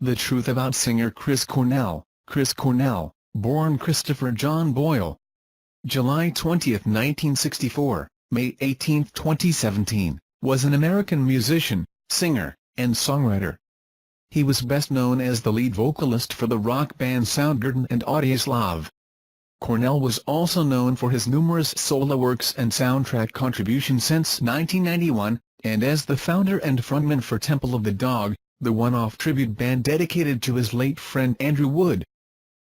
The truth about singer Chris Cornell. Chris Cornell, born Christopher John Boyle. July 20, 1964, May 18, 2017, was an American musician, singer, and songwriter. He was best known as the lead vocalist for the rock band Soundgarden and Audioslave. Cornell was also known for his numerous solo works and soundtrack contributions since 1991, and as the founder and frontman for Temple of the Dog, the one-off tribute band dedicated to his late friend Andrew Wood.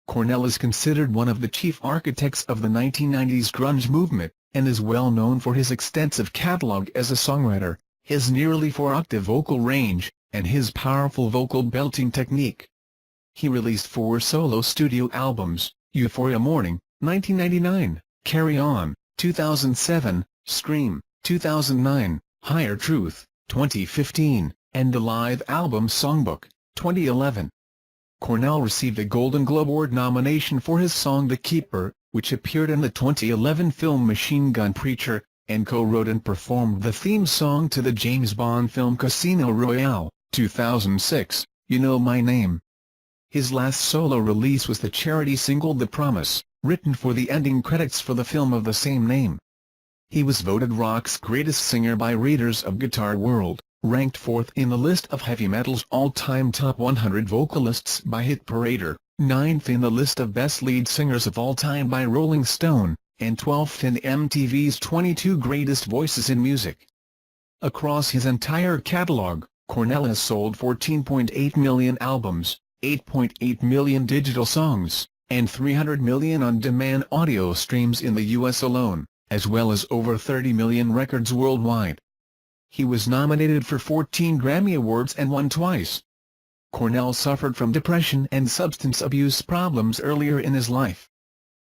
Cornell is considered one of the chief architects of the 1990s grunge movement, and is well known for his extensive catalog as a songwriter, his nearly 4-octave vocal range, and his powerful vocal belting technique. He released 4 solo studio albums: Euphoria Morning, 1999, Carry On, 2007, Scream, 2009, Higher Truth, 2015, and the live album Songbook, 2011. Cornell received a Golden Globe Award nomination for his song The Keeper, which appeared in the 2011 film Machine Gun Preacher, and co-wrote and performed the theme song to the James Bond film Casino Royale, 2006, You Know My Name. His last solo release was the charity single The Promise, written for the ending credits for the film of the same name. He was voted rock's greatest singer by readers of Guitar World, ranked 4th in the list of heavy metal's all-time top 100 vocalists by Hit Parader, 9th in the list of best lead singers of all time by Rolling Stone, and 12th in MTV's 22 Greatest Voices in Music. Across his entire catalog, Cornell has sold 14.8 million albums, 8.8 million digital songs, and 300 million on-demand audio streams in the U.S. alone, as well as over 30 million records worldwide. He was nominated for 14 Grammy Awards and won twice. Cornell suffered from depression and substance abuse problems earlier in his life.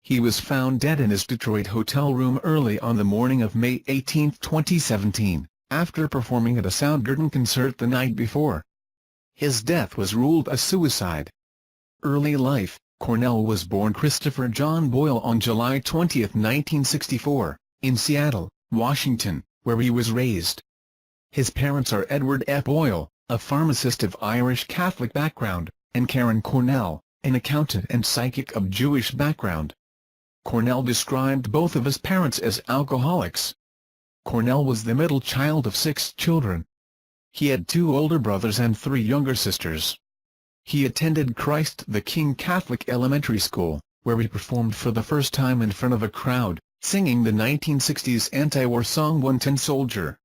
He was found dead in his Detroit hotel room early on the morning of May 18, 2017, after performing at a Soundgarden concert the night before. His death was ruled a suicide. Early life. Cornell was born Christopher John Boyle on July 20, 1964, in Seattle, Washington, where he was raised. His parents are Edward F. Boyle, a pharmacist of Irish Catholic background, and Karen Cornell, an accountant and psychic of Jewish background. Cornell described both of his parents as alcoholics. Cornell was the middle child of 6 children. He had 2 older brothers and 3 younger sisters. He attended Christ the King Catholic Elementary School, where he performed for the first time in front of a crowd, singing the 1960s anti-war song One Tin Soldier.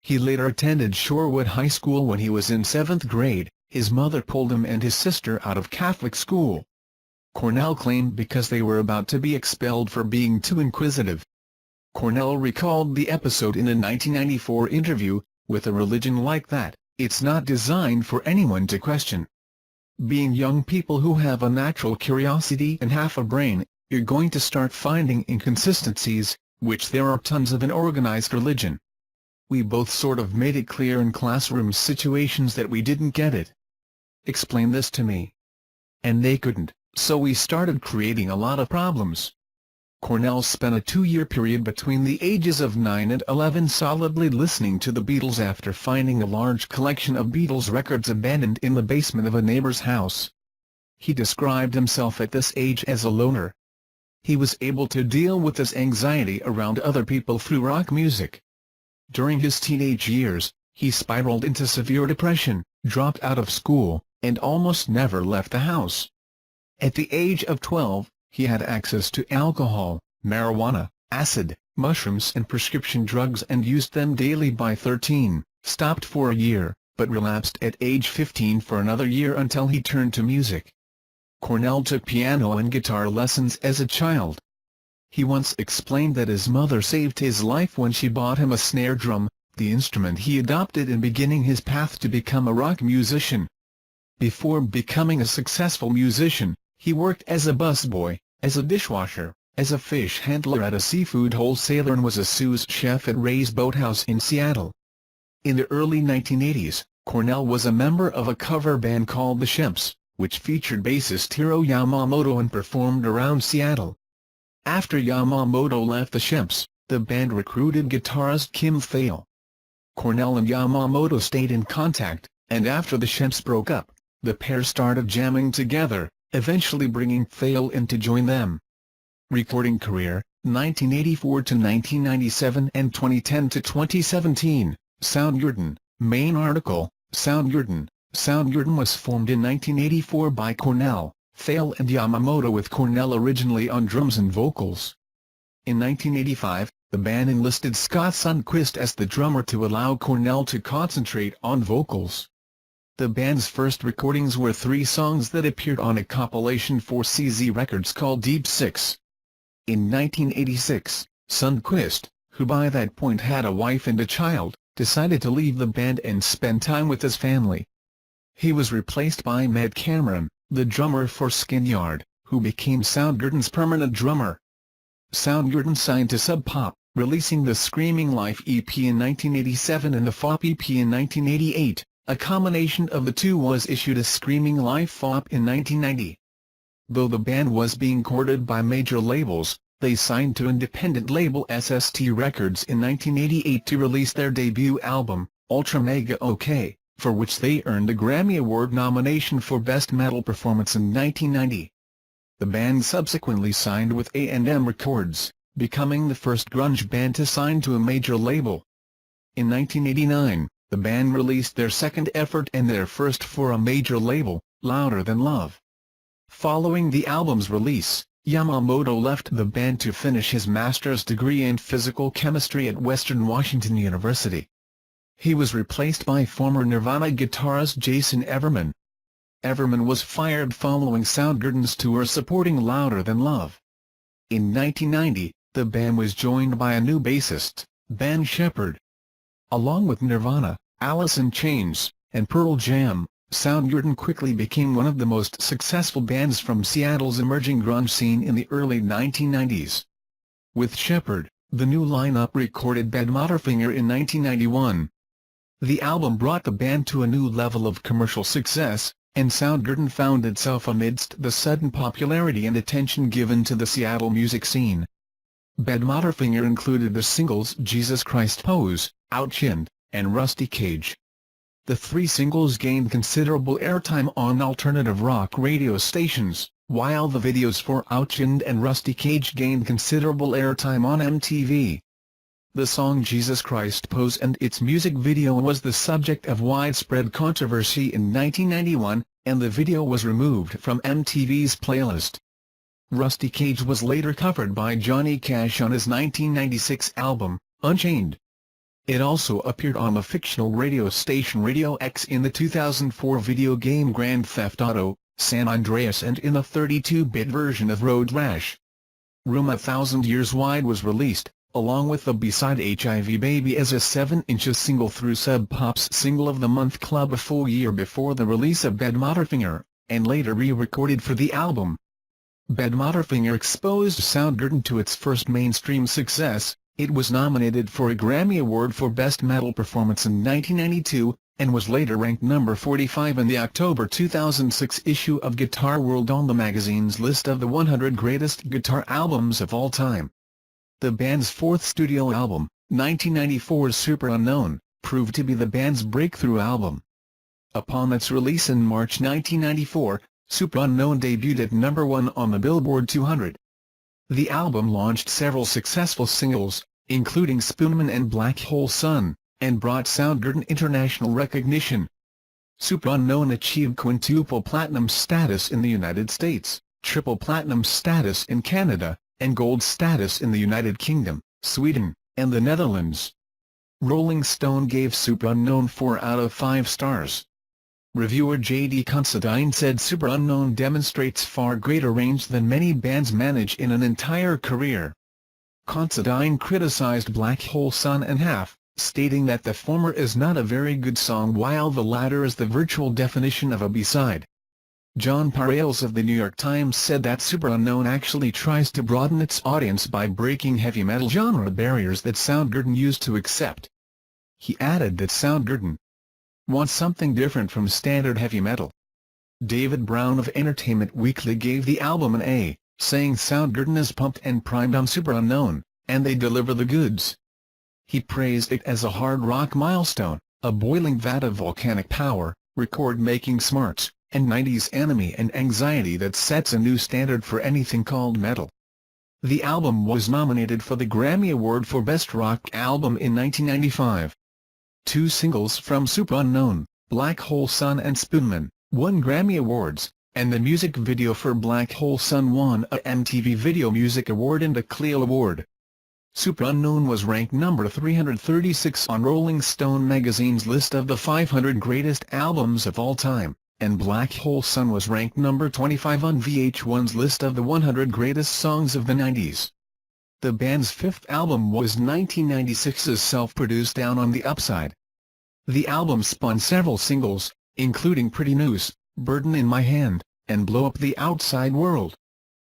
He later attended Shorewood High School. When he was in 7th grade, his mother pulled him and his sister out of Catholic school. Cornell claimed because they were about to be expelled for being too inquisitive. Cornell recalled the episode in a 1994 interview, "With a religion like that, it's not designed for anyone to question. Being young people who have a natural curiosity and half a brain, you're going to start finding inconsistencies, which there are tons of in organized religion. We both sort of made it clear in classroom situations that we didn't get it. Explain this to me. And they couldn't, so we started creating a lot of problems." Cornell spent a 2-year period between the ages of 9 and 11 solidly listening to the Beatles after finding a large collection of Beatles records abandoned in the basement of a neighbor's house. He described himself at this age as a loner. He was able to deal with his anxiety around other people through rock music. During his teenage years, he spiraled into severe depression, dropped out of school, and almost never left the house. At the age of 12, he had access to alcohol, marijuana, acid, mushrooms and prescription drugs and used them daily. By 13, stopped for a year, but relapsed at age 15 for another year until he turned to music. Cornell took piano and guitar lessons as a child. He once explained that his mother saved his life when she bought him a snare drum, the instrument he adopted in beginning his path to become a rock musician. Before becoming a successful musician, he worked as a busboy, as a dishwasher, as a fish handler at a seafood wholesaler and was a sous chef at Ray's Boathouse in Seattle. In the early 1980s, Cornell was a member of a cover band called The Shemps, which featured bassist Hiro Yamamoto and performed around Seattle. After Yamamoto left The Shemps, the band recruited guitarist Kim Thale. Cornell and Yamamoto stayed in contact, and after The Shemps broke up, the pair started jamming together, eventually bringing Thale in to join them. Recording career, 1984 to 1997 and 2010 to 2017, Soundgarden, main article, Soundgarden. Soundgarden was formed in 1984 by Cornell, Thale and Yamamoto, with Cornell originally on drums and vocals. In 1985, the band enlisted Scott Sundquist as the drummer to allow Cornell to concentrate on vocals. The band's first recordings were 3 songs that appeared on a compilation for CZ Records called Deep Six. In 1986, Sundquist, who by that point had a wife and a child, decided to leave the band and spend time with his family. He was replaced by Med Cameron, the drummer for Skinyard, who became Soundgarden's permanent drummer. Soundgarden signed to Sub Pop, releasing the Screaming Life EP in 1987 and the FOP EP in 1988. A combination of the two was issued as Screaming Life FOP in 1990. Though the band was being courted by major labels, they signed to independent label SST Records in 1988 to release their debut album, Ultra Mega OK, for which they earned a Grammy Award nomination for Best Metal Performance in 1990. The band subsequently signed with A&M Records, becoming the first grunge band to sign to a major label. In 1989, the band released their second effort and their first for a major label, Louder Than Love. Following the album's release, Yamamoto left the band to finish his master's degree in physical chemistry at Western Washington University. He was replaced by former Nirvana guitarist Jason Everman. Everman was fired following Soundgarden's tour supporting Louder Than Love. In 1990, the band was joined by a new bassist, Ben Shepherd. Along with Nirvana, Alice in Chains, and Pearl Jam, Soundgarden quickly became one of the most successful bands from Seattle's emerging grunge scene in the early 1990s. With Shepherd, the new lineup recorded Badmotorfinger in 1991. The album brought the band to a new level of commercial success, and Soundgarden found itself amidst the sudden popularity and attention given to the Seattle music scene. Badmotorfinger included the singles Jesus Christ Pose, Outchinned, and Rusty Cage. The 3 singles gained considerable airtime on alternative rock radio stations, while the videos for Outchinned and Rusty Cage gained considerable airtime on MTV. The song Jesus Christ Pose and its music video was the subject of widespread controversy in 1991, and the video was removed from MTV's playlist. Rusty Cage was later covered by Johnny Cash on his 1996 album, Unchained. It also appeared on the fictional radio station Radio X in the 2004 video game Grand Theft Auto: San Andreas and in the 32-bit version of Road Rash. Room 1,000 Years Wide was released, along with the B-side HIV Baby as a 7-inch single through Sub Pop's Single of the Month Club a full year before the release of Badmotorfinger, and later re-recorded for the album. Badmotorfinger exposed Soundgarden to its first mainstream success. It was nominated for a Grammy Award for Best Metal Performance in 1992, and was later ranked number 45 in the October 2006 issue of Guitar World on the magazine's list of the 100 greatest guitar albums of all time. The band's 4th studio album, 1994's Super Unknown, proved to be the band's breakthrough album. Upon its release in March 1994, Super Unknown debuted at number 1 on the Billboard 200. The album launched several successful singles, including Spoonman and Black Hole Sun, and brought Soundgarden international recognition. Super Unknown achieved quintuple platinum status in the United States, triple platinum status in Canada, and gold status in the United Kingdom, Sweden, and the Netherlands. Rolling Stone gave Super Unknown 4 out of 5 stars. Reviewer J.D. Considine said Super Unknown demonstrates far greater range than many bands manage in an entire career. Considine criticized Black Hole Sun and Half, stating that the former is not a very good song while the latter is the virtual definition of a B-side. John Parales of the New York Times said that Super Unknown actually tries to broaden its audience by breaking heavy metal genre barriers that Soundgarden used to accept. He added that Soundgarden wants something different from standard heavy metal. David Brown of Entertainment Weekly gave the album an A, saying Soundgarden is pumped and primed on Super Unknown, and they deliver the goods. He praised it as a hard rock milestone, a boiling vat of volcanic power, record-making smarts, and 90s enemy and anxiety that sets a new standard for anything called metal. The album was nominated for the Grammy Award for Best Rock Album in 1995. Two singles from Super Unknown, Black Hole Sun and Spoonman, won Grammy Awards, and the music video for Black Hole Sun won a MTV Video Music Award and a Clio Award. Super Unknown was ranked number 336 on Rolling Stone magazine's list of the 500 greatest albums of all time, and Black Hole Sun was ranked number 25 on VH1's list of the 100 greatest songs of the 90s. The band's fifth album was 1996's self-produced Down on the Upside. The album spawned several singles, including Pretty News, Burden in My Hand, and Blow Up the Outside World.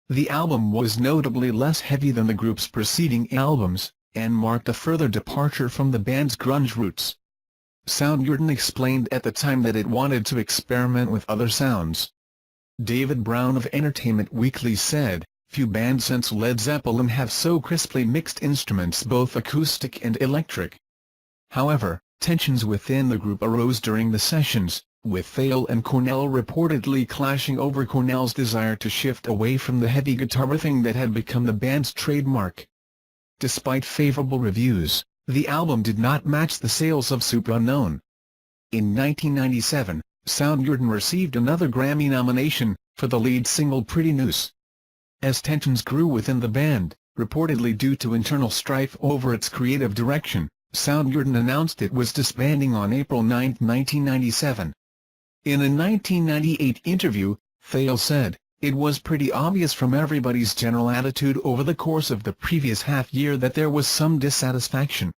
The album was notably less heavy than the group's preceding albums, and marked a further departure from the band's grunge roots. Soundgarden explained at the time that it wanted to experiment with other sounds. David Brown of Entertainment Weekly said, "Few bands since Led Zeppelin have so crisply mixed instruments, both acoustic and electric." However, tensions within the group arose during the sessions, with Thale and Cornell reportedly clashing over Cornell's desire to shift away from the heavy guitar riffing that had become the band's trademark. Despite favorable reviews, the album did not match the sales of Super Unknown. In 1997, Soundgarden received another Grammy nomination, for the lead single Pretty News. As tensions grew within the band, reportedly due to internal strife over its creative direction, Soundgarden announced it was disbanding on April 9, 1997. In a 1998 interview, Thale said, "It was pretty obvious from everybody's general attitude over the course of the previous half-year that there was some dissatisfaction."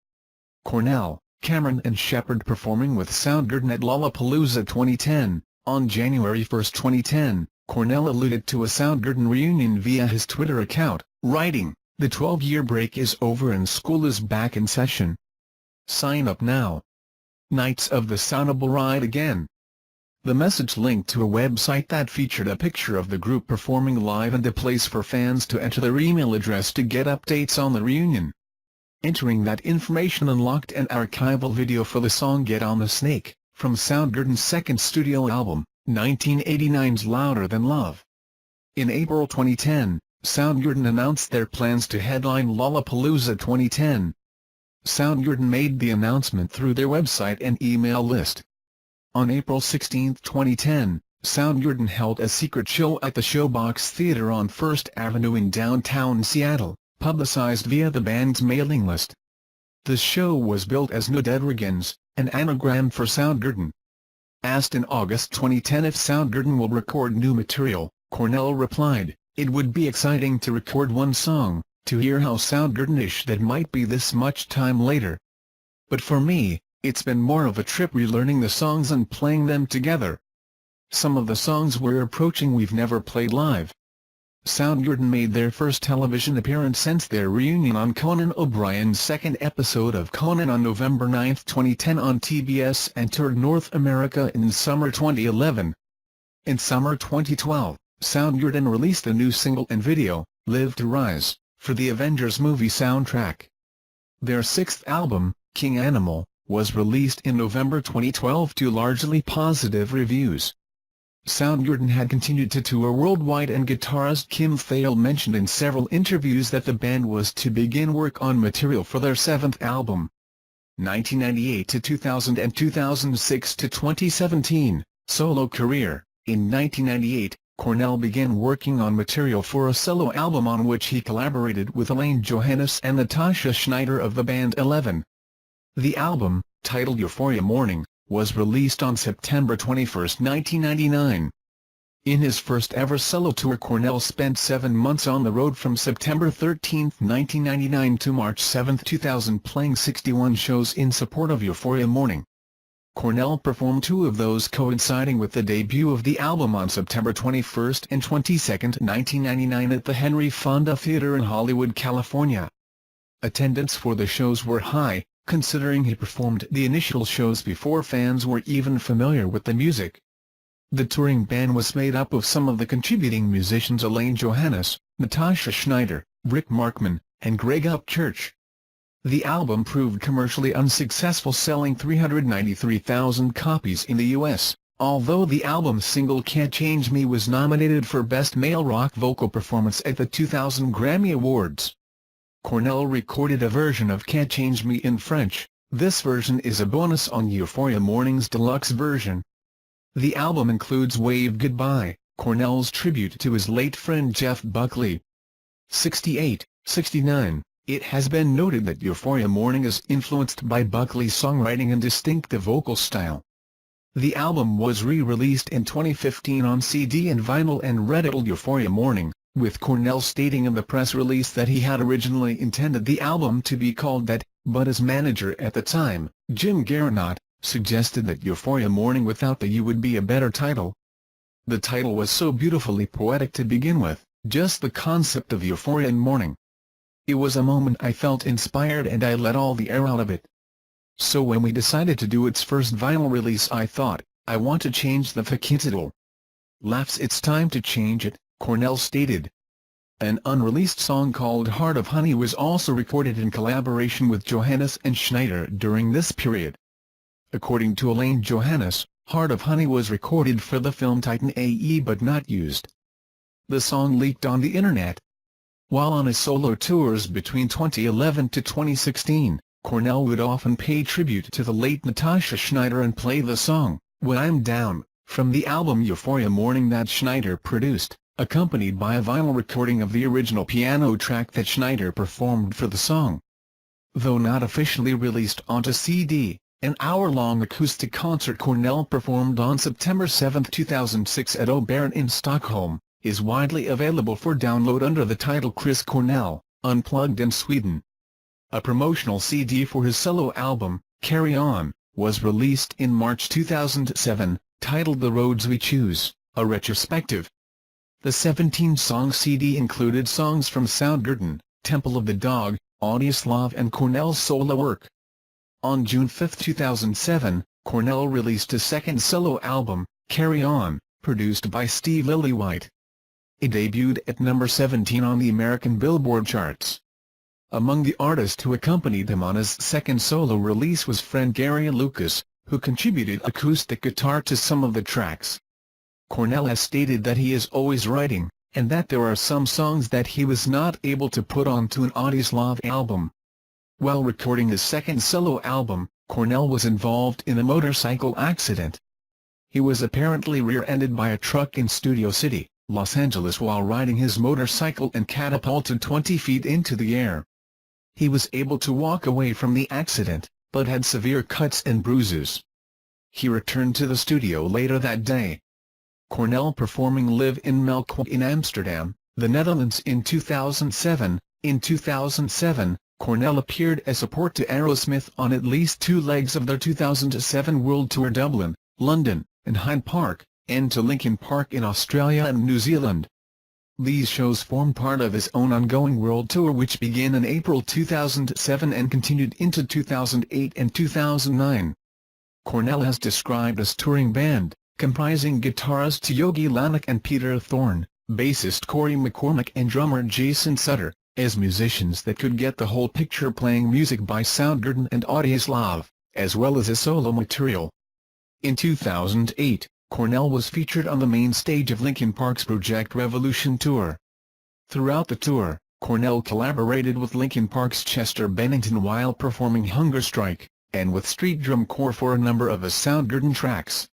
Cornell, Cameron and Shepard performing with Soundgarden at Lollapalooza 2010. On January 1, 2010, Cornell alluded to a Soundgarden reunion via his Twitter account, writing, "The 12-year break is over and school is back in session. Sign up now. Knights of the Soundable Ride again." The message linked to a website that featured a picture of the group performing live and a place for fans to enter their email address to get updates on the reunion. Entering that information unlocked an archival video for the song Get on the Snake, from Soundgarden's second studio album, 1989's Louder Than Love. In April 2010, Soundgarden announced their plans to headline Lollapalooza 2010. Soundgarden made the announcement through their website and email list. On April 16, 2010, Soundgarden held a secret show at the Showbox Theater on First Avenue in downtown Seattle, publicized via the band's mailing list. The show was billed as Nodedrigans, an anagram for Soundgarden. Asked in August 2010 if Soundgarden will record new material, Cornell replied, "It would be exciting to record one song, to hear how Soundgarden-ish that might be this much time later. But for me, it's been more of a trip relearning the songs and playing them together. Some of the songs we're approaching we've never played live." Soundgarden made their first television appearance since their reunion on Conan O'Brien's second episode of Conan on November 9, 2010 on TBS, and toured North America in summer 2011. In summer 2012, Soundgarden released a new single and video, Live to Rise, for the Avengers movie soundtrack. Their sixth album, King Animal, was released in November 2012 to largely positive reviews. Soundgarden had continued to tour worldwide, and guitarist Kim Thale mentioned in several interviews that the band was to begin work on material for their seventh album. 1998 to 2000 and 2006 to 2017, solo career. In 1998, Cornell began working on material for a solo album on which he collaborated with Elaine Johannes and Natasha Schneider of the band 11. The album, titled Euphoria Morning, was released on September 21, 1999. In his first ever solo tour, Cornell spent 7 months on the road from September 13, 1999 to March 7, 2000, playing 61 shows in support of Euphoria Morning. Cornell performed 2 of those coinciding with the debut of the album on September 21 and 22, 1999 at the Henry Fonda Theater in Hollywood, California. Attendance for the shows were high, considering he performed the initial shows before fans were even familiar with the music. The touring band was made up of some of the contributing musicians Elaine Johannes, Natasha Schneider, Rick Markman, and Greg Upchurch. The album proved commercially unsuccessful, selling 393,000 copies in the U.S., Although the album's single Can't Change Me was nominated for Best Male Rock Vocal Performance at the 2000 Grammy Awards, Cornell recorded a version of Can't Change Me in French. This version is a bonus on Euphoria Morning's deluxe version. The album includes Wave Goodbye, Cornell's tribute to his late friend Jeff Buckley. 68-69. It has been noted that Euphoria Morning is influenced by Buckley's songwriting and distinctive vocal style. The album was re-released in 2015 on CD and vinyl and retitled Euphoria Morning, with Cornell stating in the press release that he had originally intended the album to be called that, but his manager at the time, Jim Garnott, suggested that Euphoria Morning without the U would be a better title. The title was so beautifully poetic to begin with, just the concept of euphoria in morning. It was a moment I felt inspired and I let all the air out of it. So when we decided to do its first vinyl release I thought, I want to change the fucking title. Laughs, it's time to change it, Cornell stated. An unreleased song called Heart of Honey was also recorded in collaboration with Johannes and Schneider during this period. According to Elaine Johannes, Heart of Honey was recorded for the film Titan AE but not used. The song leaked on the internet. While on his solo tours between 2011 to 2016, Cornell would often pay tribute to the late Natasha Schneider and play the song, When I'm Down, from the album Euphoria Morning that Schneider produced, accompanied by a vinyl recording of the original piano track that Schneider performed for the song. Though not officially released onto CD, an hour-long acoustic concert Cornell performed on September 7, 2006 at Oberon in Stockholm, is widely available for download under the title Chris Cornell, Unplugged in Sweden. A promotional CD for his solo album, Carry On, was released in March 2007, titled The Roads We Choose, a retrospective. The 17-song CD included songs from Soundgarden, Temple of the Dog, Audioslave and Cornell's solo work. On June 5, 2007, Cornell released a second solo album, Carry On, produced by Steve Lillywhite. It debuted at number 17 on the American Billboard charts. Among the artists who accompanied him on his second solo release was friend Gary Lucas, who contributed acoustic guitar to some of the tracks. Cornell has stated that he is always writing, and that there are some songs that he was not able to put onto an Audioslave album. While recording his second solo album, Cornell was involved in a motorcycle accident. He was apparently rear-ended by a truck in Studio City, Los Angeles while riding his motorcycle and catapulted 20 feet into the air. He was able to walk away from the accident, but had severe cuts and bruises. He returned to the studio later that day. Cornell performing live in Melkweg in Amsterdam, the Netherlands in 2007. In 2007, Cornell appeared as support to Aerosmith on at least two legs of their 2007 World Tour Dublin, London, and Hyde Park, and to Linkin Park in Australia and New Zealand. These shows form part of his own ongoing world tour which began in April 2007 and continued into 2008 and 2009. Cornell has described his touring band, comprising guitarist Yogi Lanik and Peter Thorne, bassist Corey McCormick and drummer Jason Sutter, as musicians that could get the whole picture, playing music by Soundgarden and Audioslave, as well as his solo material. In 2008, Cornell was featured on the main stage of Linkin Park's Project Revolution tour. Throughout the tour, Cornell collaborated with Linkin Park's Chester Bennington while performing Hunger Strike, and with Street Drum Corps for a number of his Soundgarden tracks.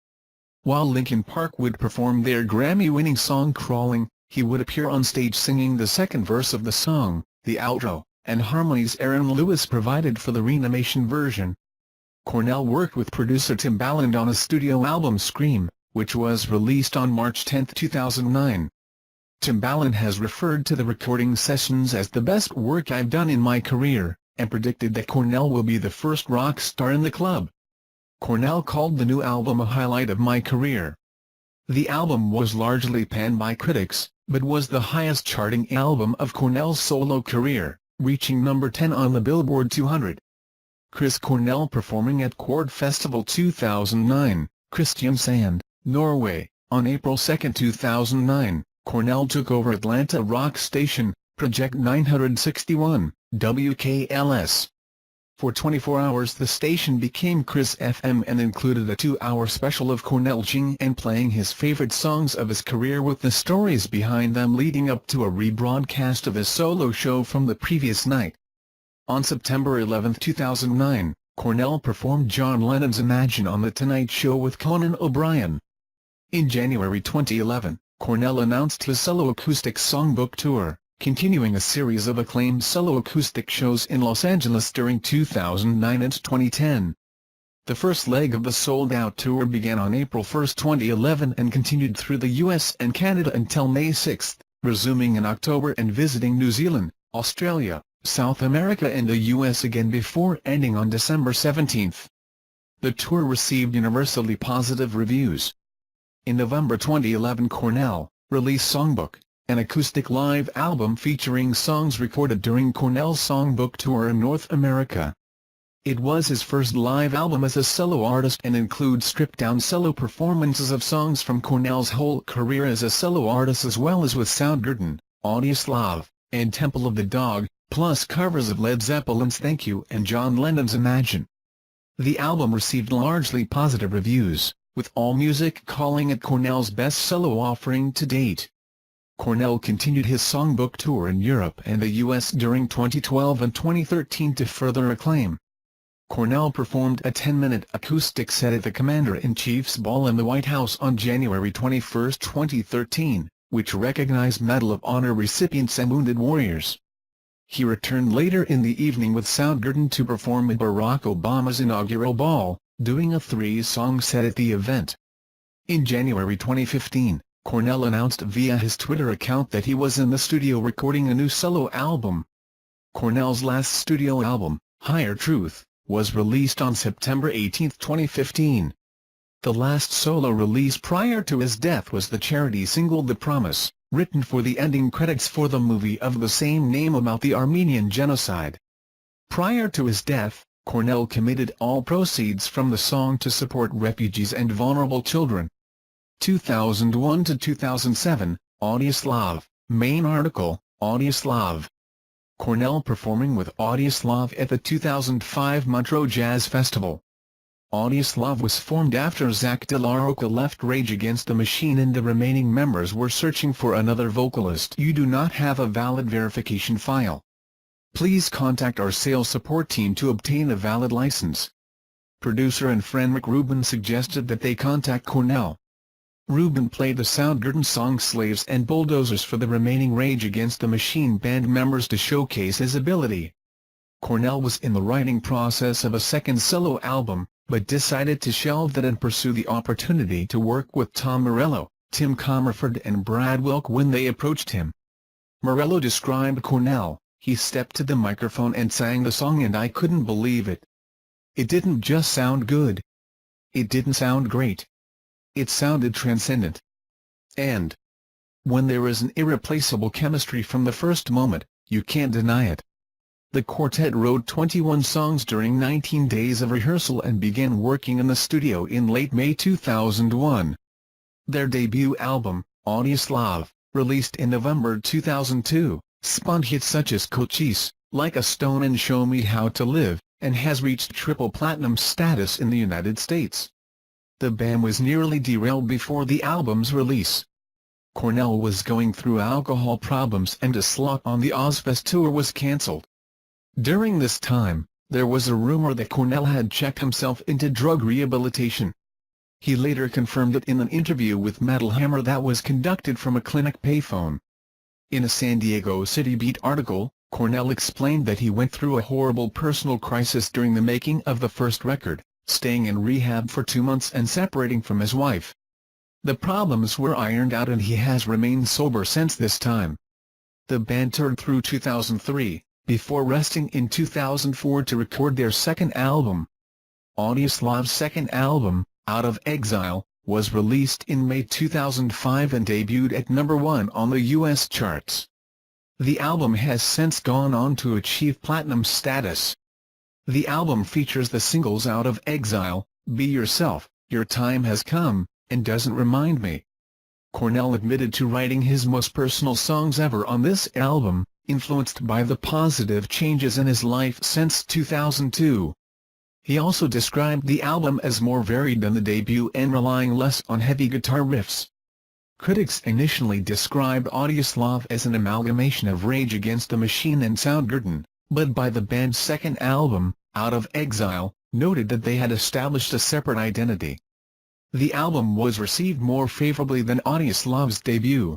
While Linkin Park would perform their Grammy-winning song Crawling, he would appear on stage singing the second verse of the song, the outro, and harmonies Aaron Lewis provided for the reanimation version. Cornell worked with producer Timbaland on his studio album Scream, which was released on March 10, 2009. Timbaland has referred to the recording sessions as the best work I've done in my career, and predicted that Cornell will be the first rock star in the club. Cornell called the new album a highlight of my career. The album was largely panned by critics, but was the highest charting album of Cornell's solo career, reaching number 10 on the Billboard 200. Chris Cornell performing at Chord Festival 2009, Kristiansand, Norway. On April 2, 2009, Cornell took over Atlanta rock station, Project 961, WKLS. For 24 hours the station became Chris FM and included a 2-hour special of Cornell singing and playing his favorite songs of his career with the stories behind them, leading up to a rebroadcast of his solo show from the previous night. On September 11, 2009, Cornell performed John Lennon's Imagine on The Tonight Show with Conan O'Brien. In January 2011, Cornell announced his solo acoustic songbook tour, continuing a series of acclaimed solo acoustic shows in Los Angeles during 2009 and 2010. The first leg of the sold-out tour began on April 1, 2011 and continued through the US and Canada until May 6, resuming in October and visiting New Zealand, Australia, South America and the US again before ending on December 17. The tour received universally positive reviews. In November 2011 Cornell released Songbook, an acoustic live album featuring songs recorded during Cornell's Songbook tour in North America. It was his first live album as a solo artist and includes stripped-down solo performances of songs from Cornell's whole career as a solo artist, as well as with Soundgarden, Audioslave, and Temple of the Dog, plus covers of Led Zeppelin's Thank You and John Lennon's Imagine. The album received largely positive reviews, with AllMusic calling it Cornell's best solo offering to date. Cornell continued his Songbook tour in Europe and the US during 2012 and 2013 to further acclaim. Cornell performed a 10-minute acoustic set at the Commander-in-Chief's Ball in the White House on January 21, 2013, which recognized Medal of Honor recipients and wounded warriors. He returned later in the evening with Soundgarden to perform at Barack Obama's inaugural ball, doing a 3-song set at the event. In January 2015, Cornell announced via his Twitter account that he was in the studio recording a new solo album. Cornell's last studio album, Higher Truth, was released on September 18, 2015. The last solo release prior to his death was the charity single The Promise, written for the ending credits for the movie of the same name about the Armenian genocide. Prior to his death, Cornell committed all proceeds from the song to support refugees and vulnerable children. 2001 to 2007, Audioslave, main article, Audioslave. Cornell performing with Audioslave at the 2005 Montreux Jazz Festival. Audioslave was formed after Zach De La Rocha left Rage Against the Machine and the remaining members were searching for another vocalist. You do not have a valid verification file. Please contact our sales support team to obtain a valid license. Producer and friend Rick Rubin suggested that they contact Cornell. Rubin played the Soundgarden song Slaves and Bulldozers for the remaining Rage Against the Machine band members to showcase his ability. Cornell was in the writing process of a second solo album, but decided to shelve that and pursue the opportunity to work with Tom Morello, Tim Comerford and Brad Wilk when they approached him. Morello described Cornell, "He stepped to the microphone and sang the song and I couldn't believe it. It didn't just sound good. It didn't sound great. It sounded transcendent. And when there is an irreplaceable chemistry from the first moment, you can't deny it." The quartet wrote 21 songs during 19 days of rehearsal and began working in the studio in late May 2001. Their debut album, Audioslave, released in November 2002, spawned hits such as Cochise, Like a Stone and Show Me How to Live, and has reached triple platinum status in the United States. The band was nearly derailed before the album's release. Cornell was going through alcohol problems and a slot on the Ozfest tour was cancelled. During this time, there was a rumor that Cornell had checked himself into drug rehabilitation. He later confirmed it in an interview with Metal Hammer that was conducted from a clinic payphone. In a San Diego City Beat article, Cornell explained that he went through a horrible personal crisis during the making of the first record, staying in rehab for 2 months and separating from his wife. The problems were ironed out and he has remained sober since this time. The band toured through 2003, before resting in 2004 to record their second album. Audioslave's second album, Out of Exile, was released in May 2005 and debuted at #1 on the US charts. The album has since gone on to achieve platinum status. The album features the singles Out of Exile, Be Yourself, Your Time Has Come, and Doesn't Remind Me. Cornell admitted to writing his most personal songs ever on this album, influenced by the positive changes in his life since 2002. He also described the album as more varied than the debut and relying less on heavy guitar riffs. Critics initially described Audioslave as an amalgamation of Rage Against the Machine and Soundgarden, but by the band's second album, Out of Exile, noted that they had established a separate identity. The album was received more favorably than Audioslave's debut.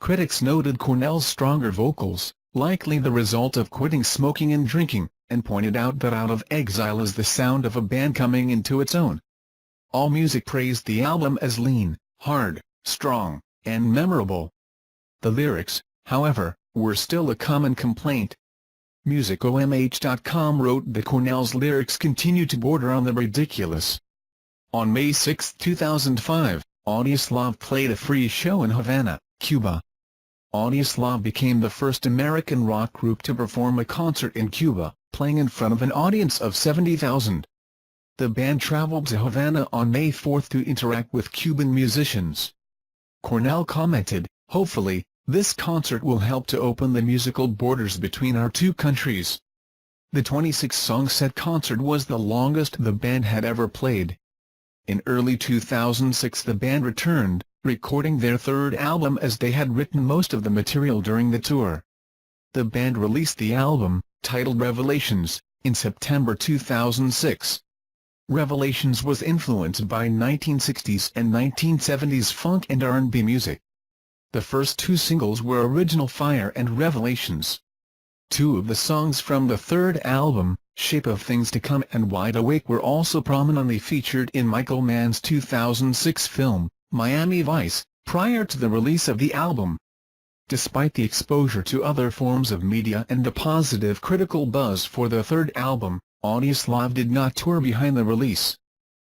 Critics noted Cornell's stronger vocals, likely the result of quitting smoking and drinking, and pointed out that Out of Exile is the sound of a band coming into its own. AllMusic praised the album as lean, hard, strong, and memorable. The lyrics, however, were still a common complaint. MusicOMH.com wrote that Cornell's lyrics continue to border on the ridiculous. On May 6, 2005, Audioslave played a free show in Havana, Cuba. Audioslave became the first American rock group to perform a concert in Cuba, playing in front of an audience of 70,000. The band traveled to Havana on May 4 to interact with Cuban musicians. Cornell commented, "Hopefully, this concert will help to open the musical borders between our two countries." The 26-song set concert was the longest the band had ever played. In early 2006 the band returned, recording their third album as they had written most of the material during the tour. The band released the album, titled Revelations, in September 2006. Revelations was influenced by 1960s and 1970s funk and R&B music. The first two singles were Original Fire and Revelations. Two of the songs from the third album, Shape of Things to Come and Wide Awake, were also prominently featured in Michael Mann's 2006 film, Miami Vice, prior to the release of the album. Despite the exposure to other forms of media and the positive critical buzz for the third album, Audioslave did not tour behind the release.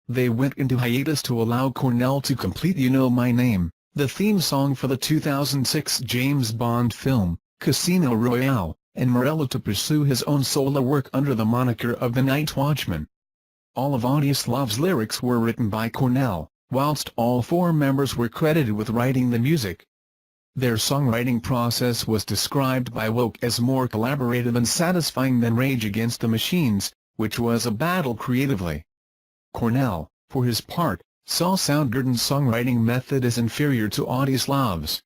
They went into hiatus to allow Cornell to complete You Know My Name, the theme song for the 2006 James Bond film, Casino Royale, and Morello to pursue his own solo work under the moniker of The Night Watchman. All of Audioslave's lyrics were written by Cornell, whilst all four members were credited with writing the music. Their songwriting process was described by Woke as more collaborative and satisfying than Rage Against the Machines, which was a battle creatively. Cornell, for his part, saw Soundgarden's songwriting method as inferior to Audioslave's.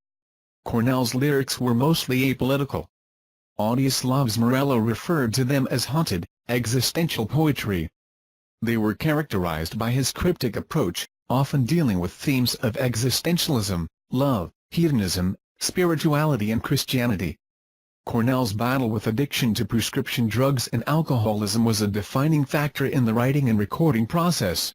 Cornell's lyrics were mostly apolitical. Audioslave's Morello referred to them as haunted, existential poetry. They were characterized by his cryptic approach, often dealing with themes of existentialism, love, hedonism, spirituality and Christianity. Cornell's battle with addiction to prescription drugs and alcoholism was a defining factor in the writing and recording process.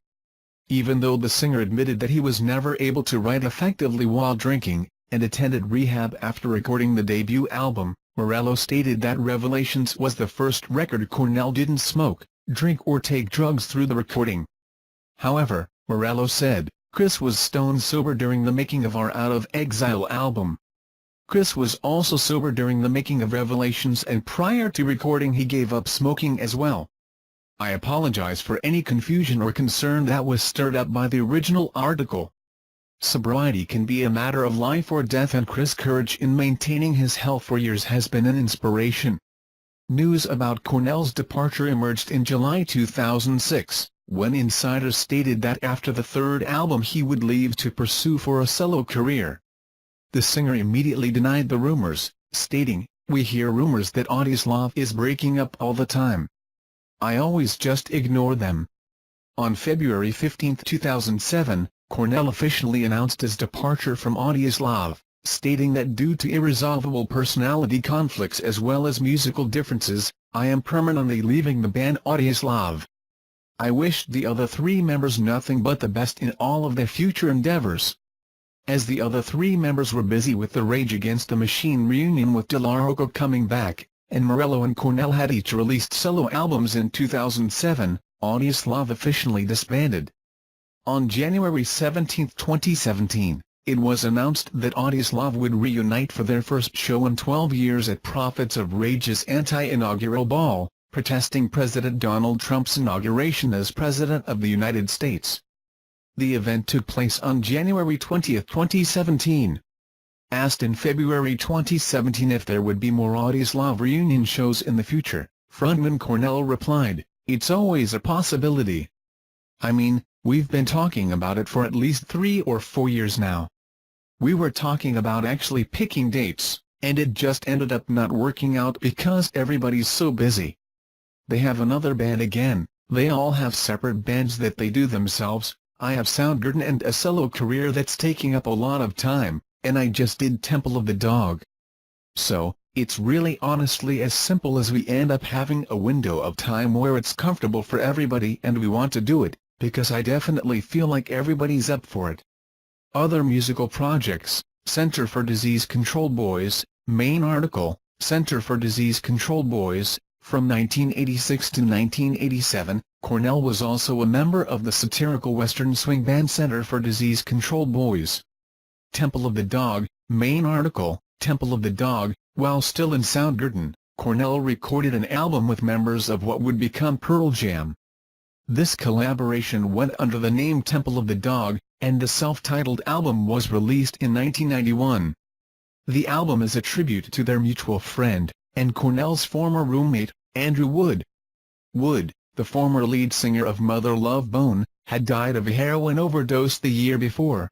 Even though the singer admitted that he was never able to write effectively while drinking, and attended rehab after recording the debut album, Morello stated that Revelations was the first record Cornell didn't smoke, drink or take drugs through the recording. However, Morello said, "Chris was stone sober during the making of our Out of Exile album. Chris was also sober during the making of Revelations, and prior to recording he gave up smoking as well. I apologize for any confusion or concern that was stirred up by the original article. Sobriety can be a matter of life or death, and Chris' courage in maintaining his health for years has been an inspiration." News about Cornell's departure emerged in July 2006, when insiders stated that after the third album he would leave to pursue for a solo career. The singer immediately denied the rumors, stating, "We hear rumors that Audioslave is breaking up all the time. I always just ignore them." On February 15, 2007, Cornell officially announced his departure from Audioslave, stating that due to irresolvable personality conflicts as well as musical differences, "I am permanently leaving the band Audioslave. I wish the other three members nothing but the best in all of their future endeavors." As the other three members were busy with the Rage Against the Machine reunion with De La Roca coming back, and Morello and Cornell had each released solo albums in 2007, Audioslave officially disbanded. On January 17, 2017, it was announced that Audioslave would reunite for their first show in 12 years at Prophets of Rage's anti-inaugural ball, protesting President Donald Trump's inauguration as President of the United States. The event took place on January 20, 2017. asked in February 2017 if there would be more Audioslave reunion shows in the future, frontman Cornell replied, "It's always a possibility. I mean, we've been talking about it for at least 3 or 4 years now. We were talking about actually picking dates, and it just ended up not working out because everybody's so busy. They have another band again, they all have separate bands that they do themselves, I have Soundgarden and a solo career that's taking up a lot of time, and I just did Temple of the Dog. So, it's really honestly as simple as we end up having a window of time where it's comfortable for everybody and we want to do it, because I definitely feel like everybody's up for it." Other musical projects: Center for Disease Control Boys, main article, Center for Disease Control Boys, from 1986 to 1987, Cornell was also a member of the satirical Western swing band Center for Disease Control Boys. Temple of the Dog, main article, Temple of the Dog, while still in Soundgarden, Cornell recorded an album with members of what would become Pearl Jam. This collaboration went under the name Temple of the Dog, and the self-titled album was released in 1991. The album is a tribute to their mutual friend, and Cornell's former roommate, Andrew Wood. Wood, the former lead singer of Mother Love Bone, had died of a heroin overdose the year before.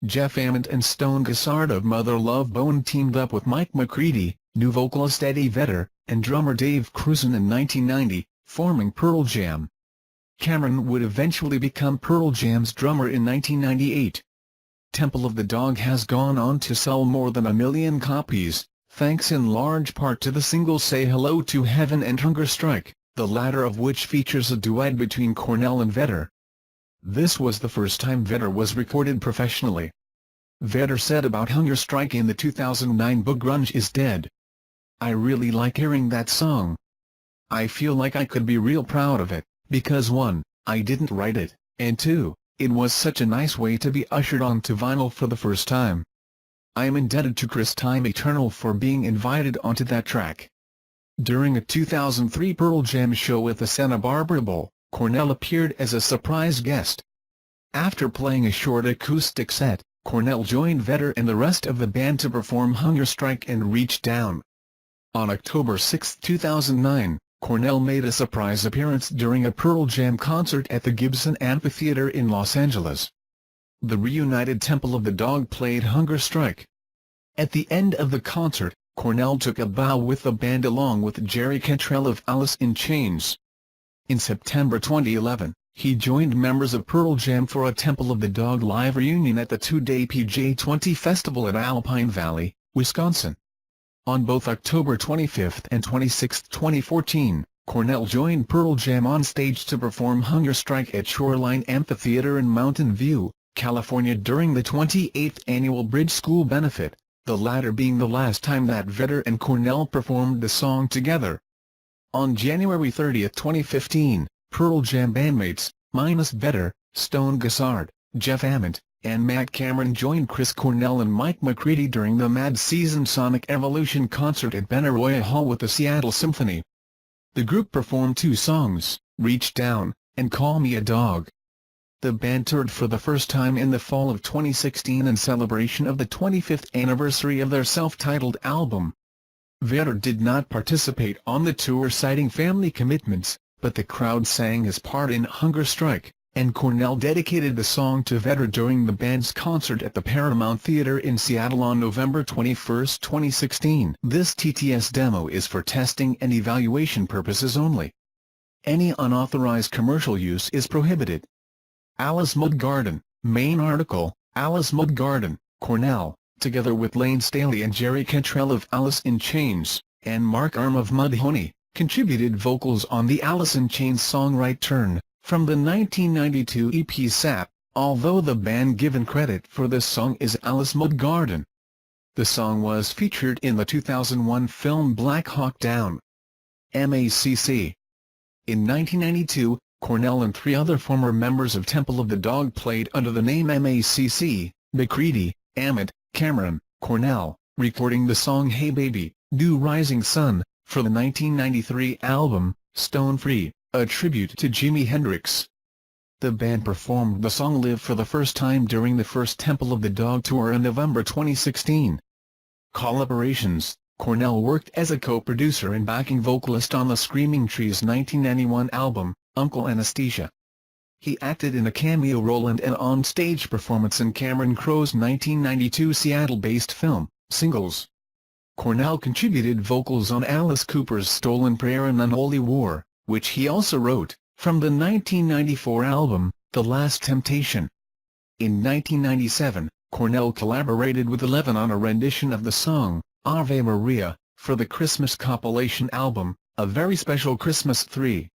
Jeff Ament and Stone Gossard of Mother Love Bone teamed up with Mike McCready, new vocalist Eddie Vedder, and drummer Dave Cruzan in 1990, forming Pearl Jam. Cameron would eventually become Pearl Jam's drummer in 1998. Temple of the Dog has gone on to sell more than 1 million copies, thanks in large part to the singles Say Hello to Heaven and Hunger Strike, the latter of which features a duet between Cornell and Vedder. This was the first time Vedder was recorded professionally. Vedder said about Hunger Strike in the 2009 book Grunge is Dead, "I really like hearing that song. I feel like I could be real proud of it, because 1, I didn't write it, and 2, it was such a nice way to be ushered onto vinyl for the first time. I am indebted to Chris Time Eternal for being invited onto that track." During a 2003 Pearl Jam show at the Santa Barbara Bowl, Cornell appeared as a surprise guest. After playing a short acoustic set, Cornell joined Vedder and the rest of the band to perform Hunger Strike and Reach Down. On October 6, 2009, Cornell made a surprise appearance during a Pearl Jam concert at the Gibson Amphitheater in Los Angeles. The reunited Temple of the Dog played Hunger Strike. At the end of the concert, Cornell took a bow with the band along with Jerry Cantrell of Alice in Chains. In September 2011, he joined members of Pearl Jam for a Temple of the Dog live reunion at the 2-day PJ20 Festival at Alpine Valley, Wisconsin. On both October 25 and 26, 2014, Cornell joined Pearl Jam on stage to perform Hunger Strike at Shoreline Amphitheater in Mountain View, California during the 28th Annual Bridge School Benefit, the latter being the last time that Vedder and Cornell performed the song together. On January 30, 2015, Pearl Jam bandmates, minus Vedder, Stone Gossard, Jeff Ament, and Matt Cameron joined Chris Cornell and Mike McCready during the Mad Season Sonic Evolution concert at Benaroya Hall with the Seattle Symphony. The group performed 2 songs, Reach Down, and Call Me a Dog. The band toured for the first time in the fall of 2016 in celebration of the 25th anniversary of their self-titled album. Vedder did not participate on the tour citing family commitments, but the crowd sang his part in Hunger Strike, and Cornell dedicated the song to Vedder during the band's concert at the Paramount Theater in Seattle on November 21, 2016. This TTS demo is for testing and evaluation purposes only. Any unauthorized commercial use is prohibited. Alice Mudgarden, main article, Alice Mudgarden, Cornell, together with Lane Staley and Jerry Cantrell of Alice in Chains, and Mark Arm of Mudhoney, contributed vocals on the Alice in Chains song Right Turn, from the 1992 EP Sap, although the band given credit for this song is Alice Mudgarden. The song was featured in the 2001 film Black Hawk Down. MACC. In 1992, Cornell and 3 other former members of Temple of the Dog played under the name MACC, McCready, Ament, Cameron, Cornell, recording the song Hey Baby, New Rising Sun, for the 1993 album, Stone Free, a tribute to Jimi Hendrix. The band performed the song live for the first time during the first Temple of the Dog tour in November 2016. Collaborations: Cornell worked as a co-producer and backing vocalist on the Screaming Trees' 1991 album, Uncle Anesthesia. He acted in a cameo role and an on-stage performance in Cameron Crowe's 1992 Seattle-based film, Singles. Cornell contributed vocals on Alice Cooper's Stolen Prayer and Unholy War, which he also wrote, from the 1994 album, The Last Temptation. In 1997, Cornell collaborated with Eleven on a rendition of the song, Ave Maria, for the Christmas compilation album, A Very Special Christmas 3.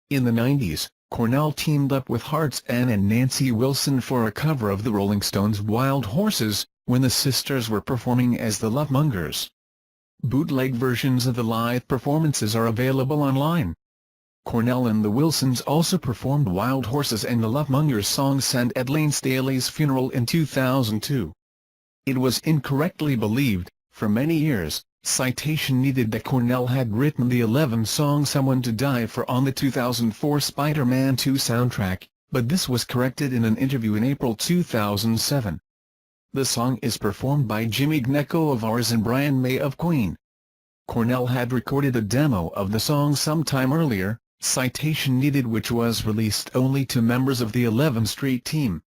In the 90s, Cornell teamed up with Hearts Ann and Nancy Wilson for a cover of the Rolling Stones' Wild Horses, when the sisters were performing as the Lovemongers. Bootleg versions of the live performances are available online. Cornell and the Wilsons also performed Wild Horses and the Lovemongers' song Send at Lane Staley's funeral in 2002. It was incorrectly believed, for many years, citation needed that Cornell had written the 11 song Someone to Die For on the 2004 Spider-Man 2 soundtrack, but this was corrected in an interview in April 2007. The song is performed by Jimmy Gnecco of Ours and Brian May of Queen. Cornell had recorded a demo of the song sometime earlier, citation needed, which was released only to members of the 11th Street team.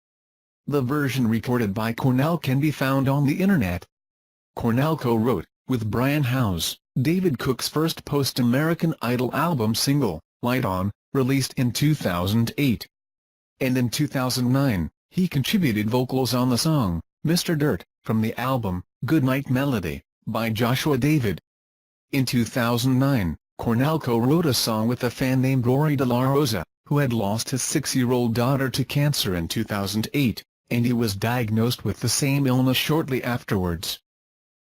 The version recorded by Cornell can be found on the Internet. Cornell co-wrote, with Brian Howes, David Cook's first post-American Idol album single, Light On, released in 2008. And in 2009, he contributed vocals on the song, Mr. Dirt, from the album, Goodnight Melody, by Joshua David. In 2009, Cornell co-wrote a song with a fan named Rory De La Rosa, who had lost his 6-year-old daughter to cancer in 2008, and he was diagnosed with the same illness shortly afterwards.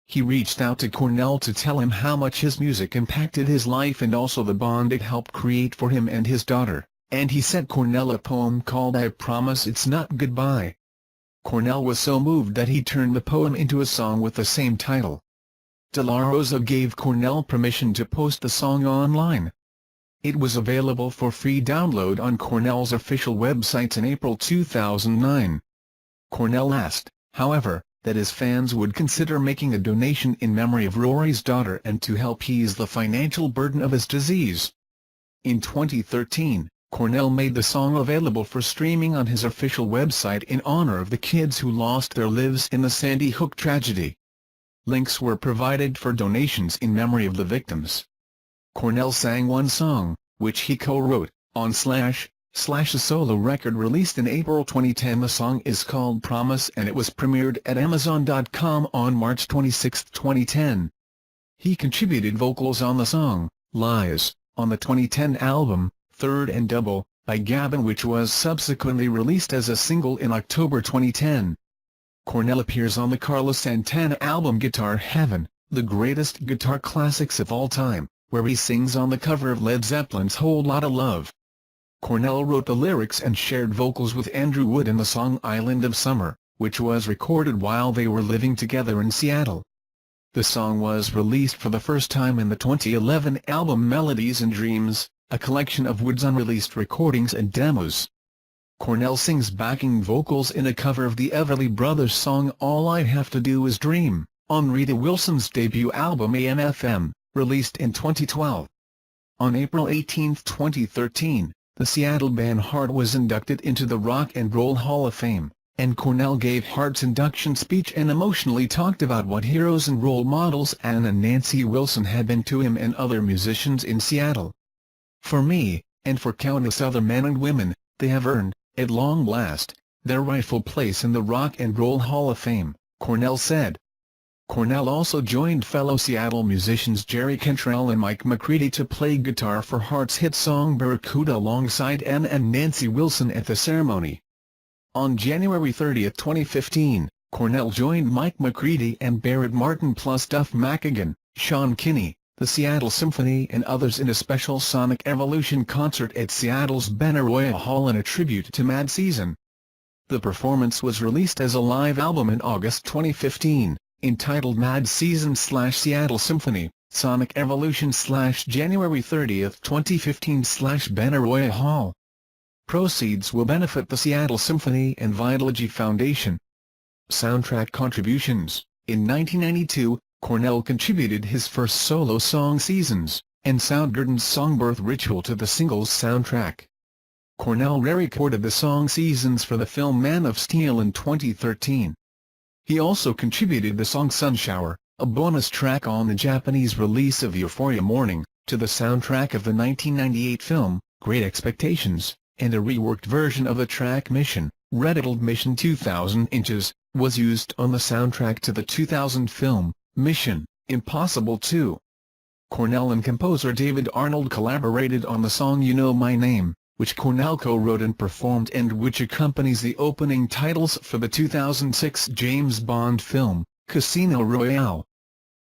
He reached out to Cornell to tell him how much his music impacted his life and also the bond it helped create for him and his daughter, and he sent Cornell a poem called I Promise It's Not Goodbye. Cornell was so moved that he turned the poem into a song with the same title. De La Rosa gave Cornell permission to post the song online. It was available for free download on Cornell's official websites in April 2009. Cornell asked, however, that his fans would consider making a donation in memory of Rory's daughter and to help ease the financial burden of his disease. In 2013, Cornell made the song available for streaming on his official website in honor of the kids who lost their lives in the Sandy Hook tragedy. Links were provided for donations in memory of the victims. Cornell sang one song, which he co-wrote, on Slash, a solo record released in April 2010. The song is called Promise and it was premiered at Amazon.com on March 26, 2010. He contributed vocals on the song, Lies, on the 2010 album, Third and Double, by Gavin, which was subsequently released as a single in October 2010. Cornell appears on the Carlos Santana album Guitar Heaven, the greatest guitar classics of all time, where he sings on the cover of Led Zeppelin's Whole Lotta Love. Cornell wrote the lyrics and shared vocals with Andrew Wood in the song Island of Summer, which was recorded while they were living together in Seattle. The song was released for the first time in the 2011 album Melodies and Dreams, a collection of Wood's unreleased recordings and demos. Cornell sings backing vocals in a cover of the Everly Brothers song All I Have to Do Is Dream, on Rita Wilson's debut album AM/FM, released in 2012. On April 18, 2013, the Seattle band Heart was inducted into the Rock and Roll Hall of Fame, and Cornell gave Heart's induction speech and emotionally talked about what heroes and role models Ann and Nancy Wilson had been to him and other musicians in Seattle. For me, and for countless other men and women, they have earned, at long last, their rightful place in the Rock and Roll Hall of Fame, Cornell said. Cornell also joined fellow Seattle musicians Jerry Cantrell and Mike McCready to play guitar for Heart's hit song Barracuda alongside Ann and Nancy Wilson at the ceremony. On January 30, 2015, Cornell joined Mike McCready and Barrett Martin plus Duff McKagan, Sean Kinney, the Seattle Symphony and others in a special Sonic Evolution concert at Seattle's Benaroya Hall in a tribute to Mad Season. The performance was released as a live album in August 2015, entitled Mad Season / Seattle Symphony, Sonic Evolution / January 30, 2015 / Benaroya Hall. Proceeds will benefit the Seattle Symphony and Vitalogy Foundation. Soundtrack contributions. In 1992, Cornell contributed his first solo song Seasons, and Soundgarden's song Birth Ritual to the single's soundtrack. Cornell re-recorded the song Seasons for the film Man of Steel in 2013. He also contributed the song Sun Shower, a bonus track on the Japanese release of Euphoria Morning, to the soundtrack of the 1998 film, Great Expectations, and a reworked version of the track Mission, retitled Mission 2000 Inches, was used on the soundtrack to the 2000 film, Mission, Impossible 2. Cornell and composer David Arnold collaborated on the song You Know My Name, which Cornell co-wrote and performed and which accompanies the opening titles for the 2006 James Bond film, Casino Royale.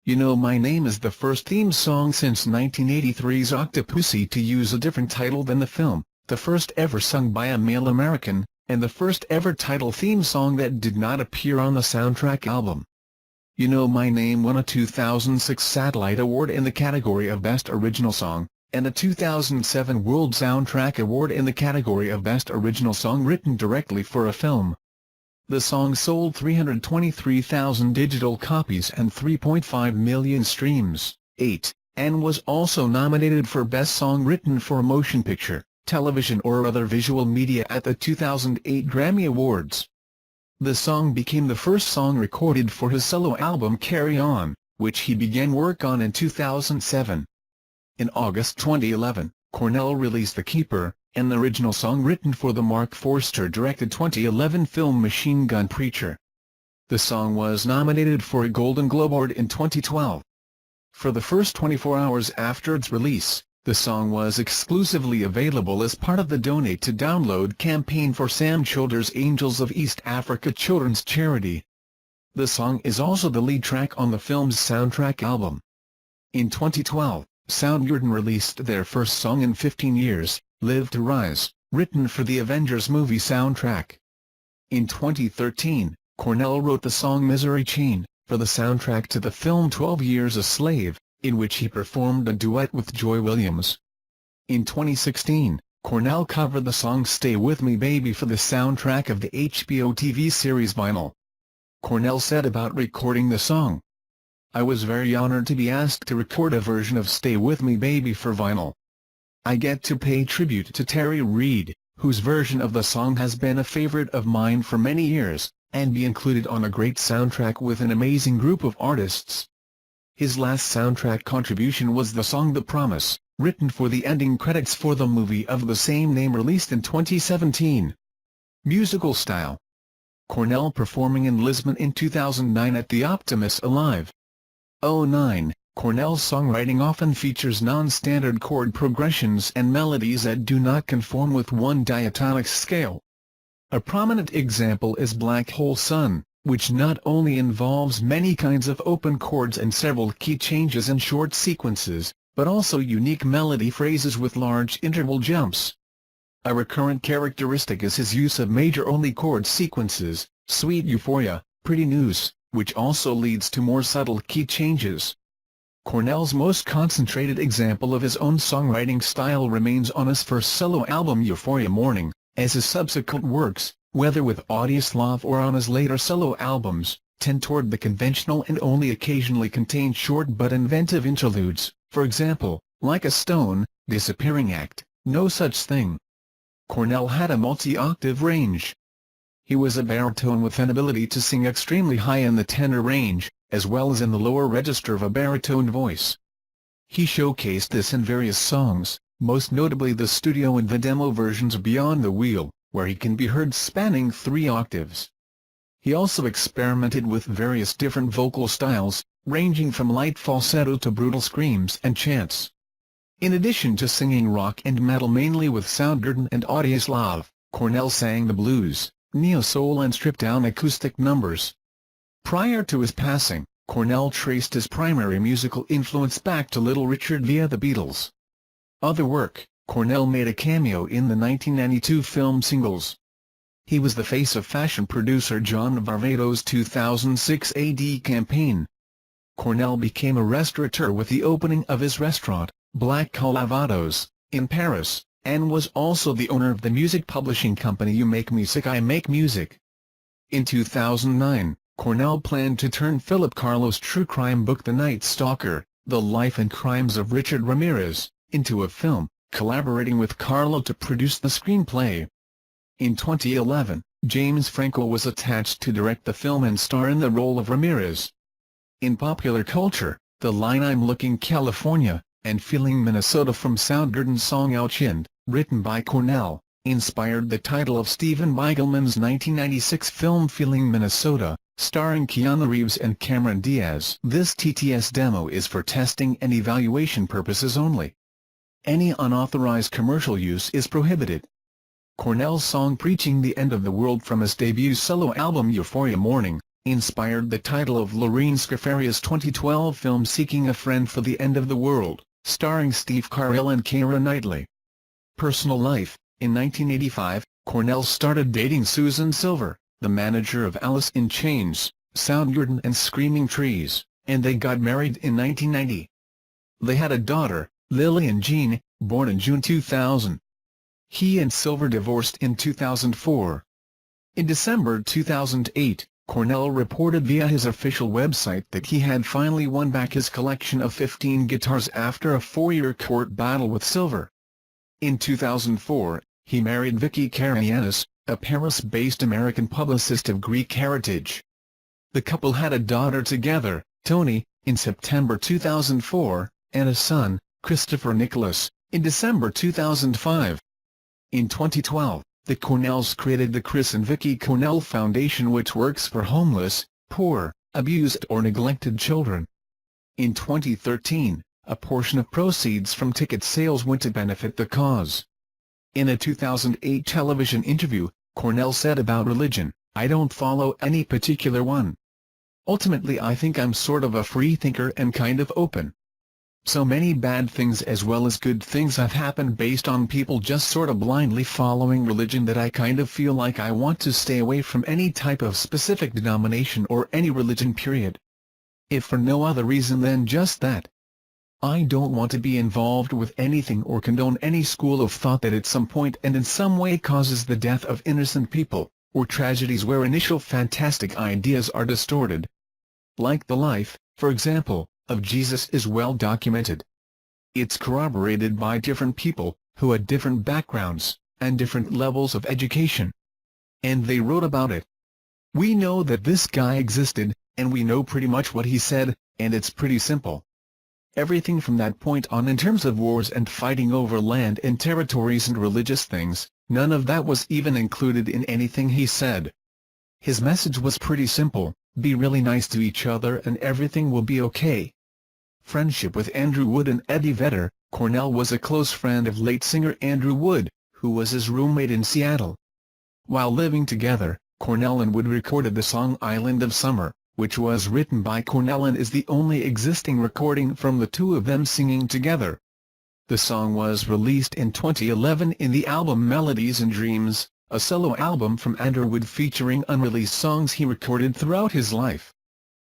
You Know My Name is the first theme song since 1983's Octopussy to use a different title than the film, the first ever sung by a male American, and the first ever title theme song that did not appear on the soundtrack album. You Know My Name won a 2006 Satellite Award in the category of Best Original Song, and a 2007 World Soundtrack Award in the category of Best Original Song written directly for a film. The song sold 323,000 digital copies and 3.5 million streams, and was also nominated for Best Song Written for a Motion Picture, Television or Other Visual Media at the 2008 Grammy Awards. The song became the first song recorded for his solo album Carry On, which he began work on in 2007. In August 2011, Cornell released The Keeper, an original song written for the Mark Forster-directed 2011 film Machine Gun Preacher. The song was nominated for a Golden Globe Award in 2012. For the first 24 hours after its release, the song was exclusively available as part of the Donate to Download campaign for Sam Childers' Angels of East Africa children's charity. The song is also the lead track on the film's soundtrack album. In 2012, Soundgarden released their first song in 15 years, Live to Rise, written for the Avengers movie soundtrack. In 2013, Cornell wrote the song Misery Chain, for the soundtrack to the film 12 Years a Slave, in which he performed a duet with Joy Williams. In 2016, Cornell covered the song Stay With Me Baby for the soundtrack of the HBO TV series Vinyl. Cornell said about recording the song, "I was very honored to be asked to record a version of Stay With Me Baby for vinyl. I get to pay tribute to Terry Reid, whose version of the song has been a favorite of mine for many years, and be included on a great soundtrack with an amazing group of artists." His last soundtrack contribution was the song The Promise, written for the ending credits for the movie of the same name released in 2017. Musical style: Cornell performing in Lisbon in 2009 at the Optimus Alive. 09, Cornell's songwriting often features non-standard chord progressions and melodies that do not conform with one diatonic scale. A prominent example is Black Hole Sun, which not only involves many kinds of open chords and several key changes and short sequences, but also unique melody phrases with large interval jumps. A recurrent characteristic is his use of major-only chord sequences, Sweet Euphoria, Pretty News, which also leads to more subtle key changes. Cornell's most concentrated example of his own songwriting style remains on his first solo album Euphoria Morning, as his subsequent works, whether with Audioslave or on his later solo albums, tend toward the conventional and only occasionally contain short but inventive interludes, for example, Like a Stone, Disappearing Act, No Such Thing. Cornell had a multi-octave range. He was a baritone with an ability to sing extremely high in the tenor range, as well as in the lower register of a baritone voice. He showcased this in various songs, most notably the studio and the demo versions of Beyond the Wheel, where he can be heard spanning 3 octaves. He also experimented with various different vocal styles, ranging from light falsetto to brutal screams and chants. In addition to singing rock and metal mainly with Soundgarden and Audioslave, Cornell sang the blues, neo-soul and stripped-down acoustic numbers. Prior to his passing, Cornell traced his primary musical influence back to Little Richard via the Beatles. Other work: Cornell made a cameo in the 1992 film Singles. He was the face of fashion producer John Varvatos' 2006 AD campaign. Cornell became a restaurateur with the opening of his restaurant, Black Calavados, in Paris, and was also the owner of the music publishing company You Make Music I Make Music. In 2009, Cornell planned to turn Philip Carlo's true crime book The Night Stalker, The Life and Crimes of Richard Ramirez, into a film, collaborating with Carlo to produce the screenplay. In 2011, James Franco was attached to direct the film and star in the role of Ramirez. In popular culture, the line "I'm looking California, and feeling Minnesota" from Soundgarden's song Ouchind, written by Cornell, inspired the title of Steven Beigelman's 1996 film Feeling Minnesota, starring Keanu Reeves and Cameron Diaz. This TTS demo is for testing and evaluation purposes only. Any unauthorized commercial use is prohibited. Cornell's song Preaching the End of the World from his debut solo album Euphoria Morning, inspired the title of Lorene Scafaria's 2012 film Seeking a Friend for the End of the World, starring Steve Carell and Keira Knightley. Personal life: in 1985, Cornell started dating Susan Silver, the manager of Alice in Chains, Soundgarden and Screaming Trees, and they got married in 1990. They had a daughter, Lillian Jean, born in June 2000. He and Silver divorced in 2004. In December 2008, Cornell reported via his official website that he had finally won back his collection of 15 guitars after a 4-year court battle with Silver. In 2004, he married Vicky Karagiannis, a Paris-based American publicist of Greek heritage. The couple had a daughter together, Tony, in September 2004, and a son, Christopher Nicholas, in December 2005. In 2012, the Cornells created the Chris and Vicky Cornell Foundation, which works for homeless, poor, abused or neglected children. In 2013, a portion of proceeds from ticket sales went to benefit the cause. In a 2008 television interview, Cornell said about religion, "I don't follow any particular one. Ultimately I think I'm sort of a free thinker and kind of open. So many bad things as well as good things have happened based on people just sort of blindly following religion that I kind of feel like I want to stay away from any type of specific denomination or any religion period. If for no other reason than just that. I don't want to be involved with anything or condone any school of thought that at some point and in some way causes the death of innocent people, or tragedies where initial fantastic ideas are distorted. Like the life, for example, of Jesus is well documented. It's corroborated by different people, who had different backgrounds, and different levels of education. And they wrote about it. We know that this guy existed, and we know pretty much what he said, and it's pretty simple. Everything from that point on in terms of wars and fighting over land and territories and religious things, none of that was even included in anything he said. His message was pretty simple: be really nice to each other and everything will be okay." Friendship with Andrew Wood and Eddie Vedder. Cornell was a close friend of late singer Andrew Wood, who was his roommate in Seattle. While living together, Cornell and Wood recorded the song Island of Summer, which was written by Cornell and is the only existing recording from the two of them singing together. The song was released in 2011 in the album Melodies and Dreams, a solo album from Andrew Wood featuring unreleased songs he recorded throughout his life.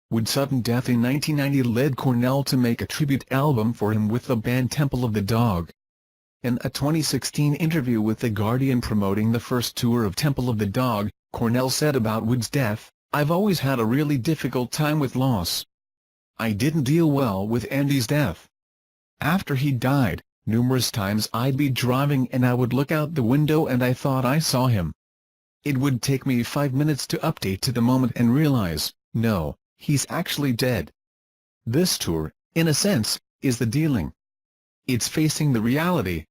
Wood's sudden death in 1990 led Cornell to make a tribute album for him with the band Temple of the Dog. In a 2016 interview with The Guardian promoting the first tour of Temple of the Dog, Cornell said about Wood's death, "I've always had a really difficult time with loss. I didn't deal well with Andy's death. After he died, numerous times I'd be driving and I would look out the window and I thought I saw him. It would take me 5 minutes to update to the moment and realize, no, he's actually dead." This tour, in a sense, is the dealing. It's facing the reality.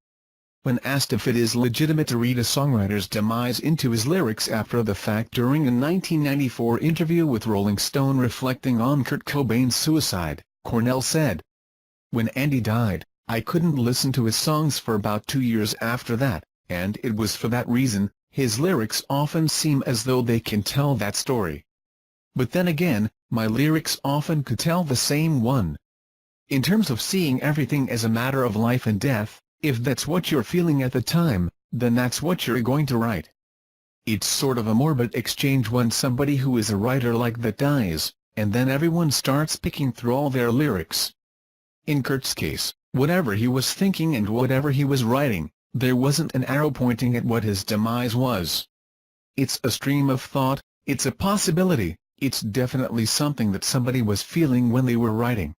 When asked if it is legitimate to read a songwriter's demise into his lyrics after the fact during a 1994 interview with Rolling Stone reflecting on Kurt Cobain's suicide, Cornell said, "When Andy died, I couldn't listen to his songs for about 2 years after that, and it was for that reason. His lyrics often seem as though they can tell that story. But then again, my lyrics often could tell the same one. In terms of seeing everything as a matter of life and death, if that's what you're feeling at the time, then that's what you're going to write. It's sort of a morbid exchange when somebody who is a writer like that dies, and then everyone starts picking through all their lyrics. In Kurt's case, whatever he was thinking and whatever he was writing, there wasn't an arrow pointing at what his demise was. It's a stream of thought, it's a possibility, It's definitely something that somebody was feeling when they were writing.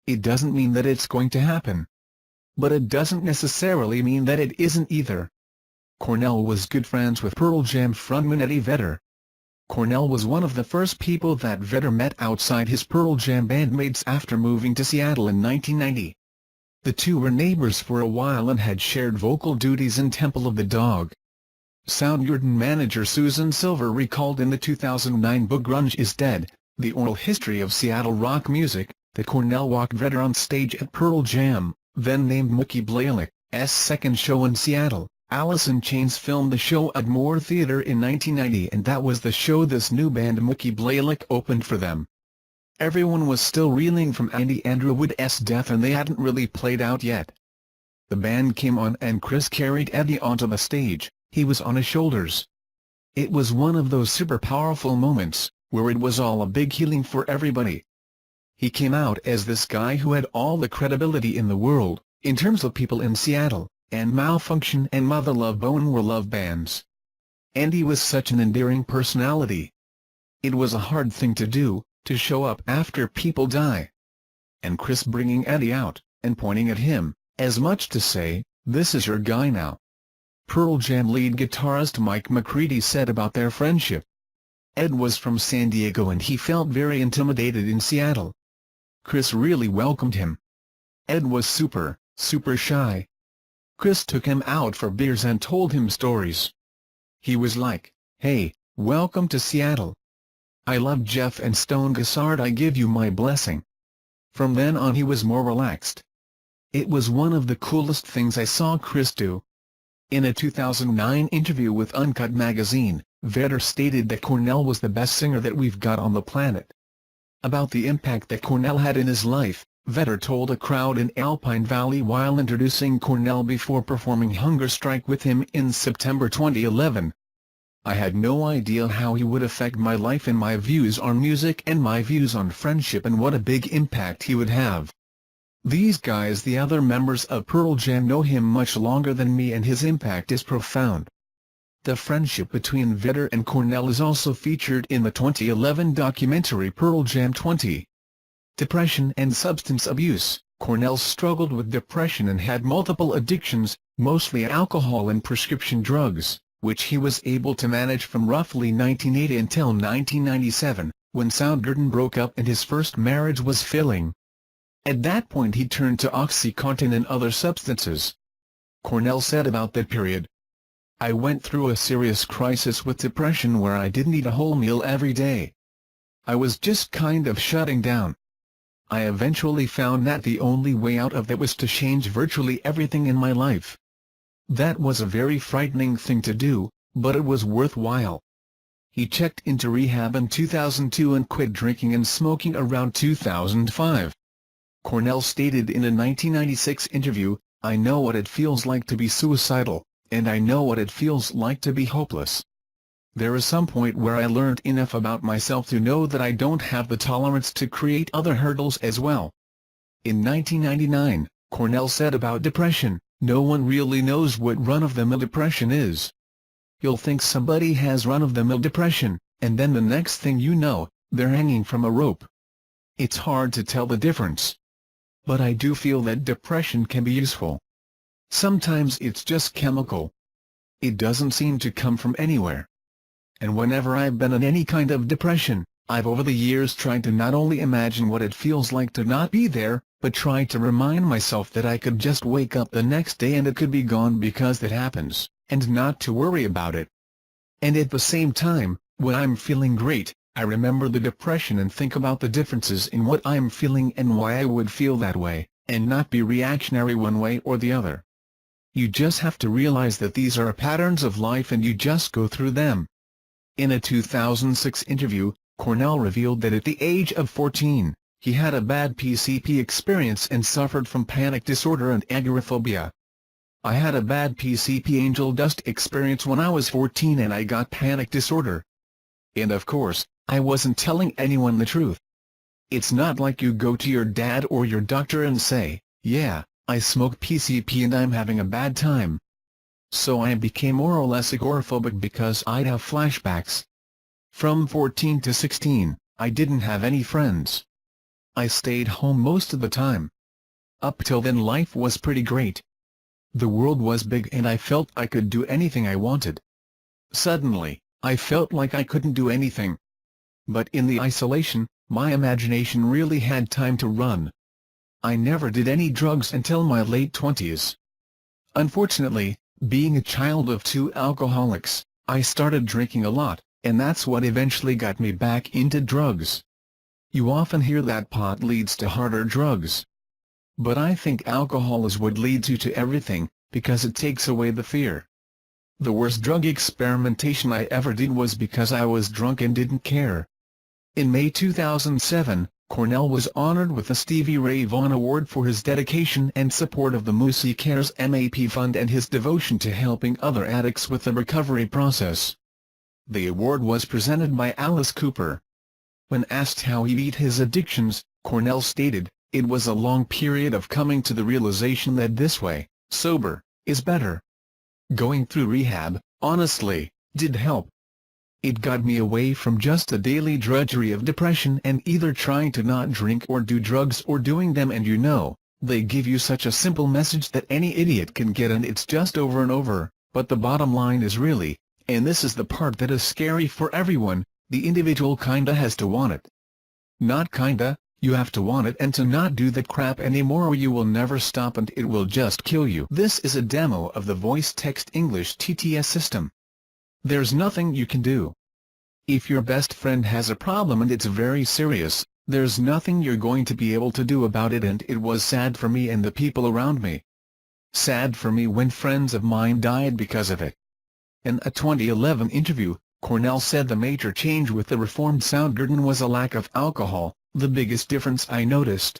It doesn't mean that it's going to happen. But it doesn't necessarily mean that it isn't either. Cornell was good friends with Pearl Jam frontman Eddie Vedder. Cornell was one of the first people that Vedder met outside his Pearl Jam bandmates after moving to Seattle in 1990. The two were neighbors for a while and had shared vocal duties in Temple of the Dog. Soundgarden manager Susan Silver recalled in the 2009 book Grunge is Dead, The Oral History of Seattle Rock Music, that Cornell walked Vedder on stage at Pearl Jam, then named Mookie Blaylock's second show in Seattle. Alice in Chains filmed the show at Moore Theatre in 1990, and that was the show this new band Mookie Blaylock opened for them. Everyone was still reeling from Andy Andrew Wood's death and they hadn't really played out yet. The band came on and Chris carried Eddie onto the stage. He was on his shoulders. It was one of those super powerful moments, where it was all a big healing for everybody. He came out as this guy who had all the credibility in the world, in terms of people in Seattle, and Malfunction and Mother Love Bone were love bands. Andy was such an endearing personality. It was a hard thing to do, to show up after people die. And Chris bringing Eddie out, and pointing at him, as much to say, this is your guy now. Pearl Jam lead guitarist Mike McCready said about their friendship. Ed was from San Diego and he felt very intimidated in Seattle. Chris really welcomed him. Ed was super shy. Chris took him out for beers and told him stories. He was like, hey, welcome to Seattle. I love Jeff and Stone Gossard, I give you my blessing. From then on he was more relaxed. It was one of the coolest things I saw Chris do. In a 2009 interview with Uncut magazine, Vedder stated that Cornell was the best singer that we've got on the planet. About the impact that Cornell had in his life, Vedder told a crowd in Alpine Valley while introducing Cornell before performing Hunger Strike with him in September 2011. I had no idea how he would affect my life and my views on music and my views on friendship and what a big impact he would have. These guys, the other members of Pearl Jam, know him much longer than me and his impact is profound. The friendship between Vedder and Cornell is also featured in the 2011 documentary Pearl Jam 20. Depression and substance abuse. Cornell struggled with depression and had multiple addictions, mostly alcohol and prescription drugs, which he was able to manage from roughly 1980 until 1997, when Soundgarden broke up and his first marriage was failing. At that point he turned to OxyContin and other substances. Cornell said about that period, I went through a serious crisis with depression where I didn't eat a whole meal every day. I was just kind of shutting down. I eventually found that the only way out of that was to change virtually everything in my life. That was a very frightening thing to do, but it was worthwhile. He checked into rehab in 2002 and quit drinking and smoking around 2005. Cornell stated in a 1996 interview, I know what it feels like to be suicidal, and I know what it feels like to be hopeless. There is some point where I learned enough about myself to know that I don't have the tolerance to create other hurdles as well. In 1999, Cornell said about depression, no one really knows what run-of-the-mill depression is. You'll think somebody has run-of-the-mill depression, and then the next thing you know, they're hanging from a rope. It's hard to tell the difference. But I do feel that depression can be useful. Sometimes it's just chemical. It doesn't seem to come from anywhere. And whenever I've been in any kind of depression, I've over the years tried to not only imagine what it feels like to not be there, but tried to remind myself that I could just wake up the next day and it could be gone because that happens, and not to worry about it. And at the same time, when I'm feeling great, I remember the depression and think about the differences in what I'm feeling and why I would feel that way, and not be reactionary one way or the other. You just have to realize that these are patterns of life and you just go through them. In a 2006 interview, Cornell revealed that at the age of 14, he had a bad PCP experience and suffered from panic disorder and agoraphobia. I had a bad PCP angel dust experience when I was 14 and I got panic disorder. And of course, I wasn't telling anyone the truth. It's not like you go to your dad or your doctor and say, yeah, I smoke PCP and I'm having a bad time. So I became more or less agoraphobic because I'd have flashbacks. From 14 to 16, I didn't have any friends. I stayed home most of the time. Up till then life was pretty great. The world was big and I felt I could do anything I wanted. Suddenly, I felt like I couldn't do anything. But in the isolation, my imagination really had time to run. I never did any drugs until my late 20s. Unfortunately, being a child of two alcoholics, I started drinking a lot, and that's what eventually got me back into drugs. You often hear that pot leads to harder drugs. But I think alcohol is what leads you to everything, because it takes away the fear. The worst drug experimentation I ever did was because I was drunk and didn't care. In May 2007, Cornell was honored with the Stevie Ray Vaughan Award for his dedication and support of the Moosey Cares MAP Fund and his devotion to helping other addicts with the recovery process. The award was presented by Alice Cooper. When asked how he beat his addictions, Cornell stated, "It was a long period of coming to the realization that this way, sober, is better. Going through rehab, honestly, did help. It got me away from just the daily drudgery of depression and either trying to not drink or do drugs or doing them, and they give you such a simple message that any idiot can get, and it's just over and over, but the bottom line is really, and this is the part that is scary for everyone, the individual kinda has to want it. Not kinda, you have to want it and to not do that crap anymore or you will never stop and it will just kill you." This is a demo of the voice-text English TTS system. There's nothing you can do. If your best friend has a problem and it's very serious, there's nothing you're going to be able to do about it, and it was sad for me and the people around me. Sad for me when friends of mine died because of it. In a 2011 interview, Cornell said the major change with the reformed Soundgarden was a lack of alcohol, the biggest difference I noticed.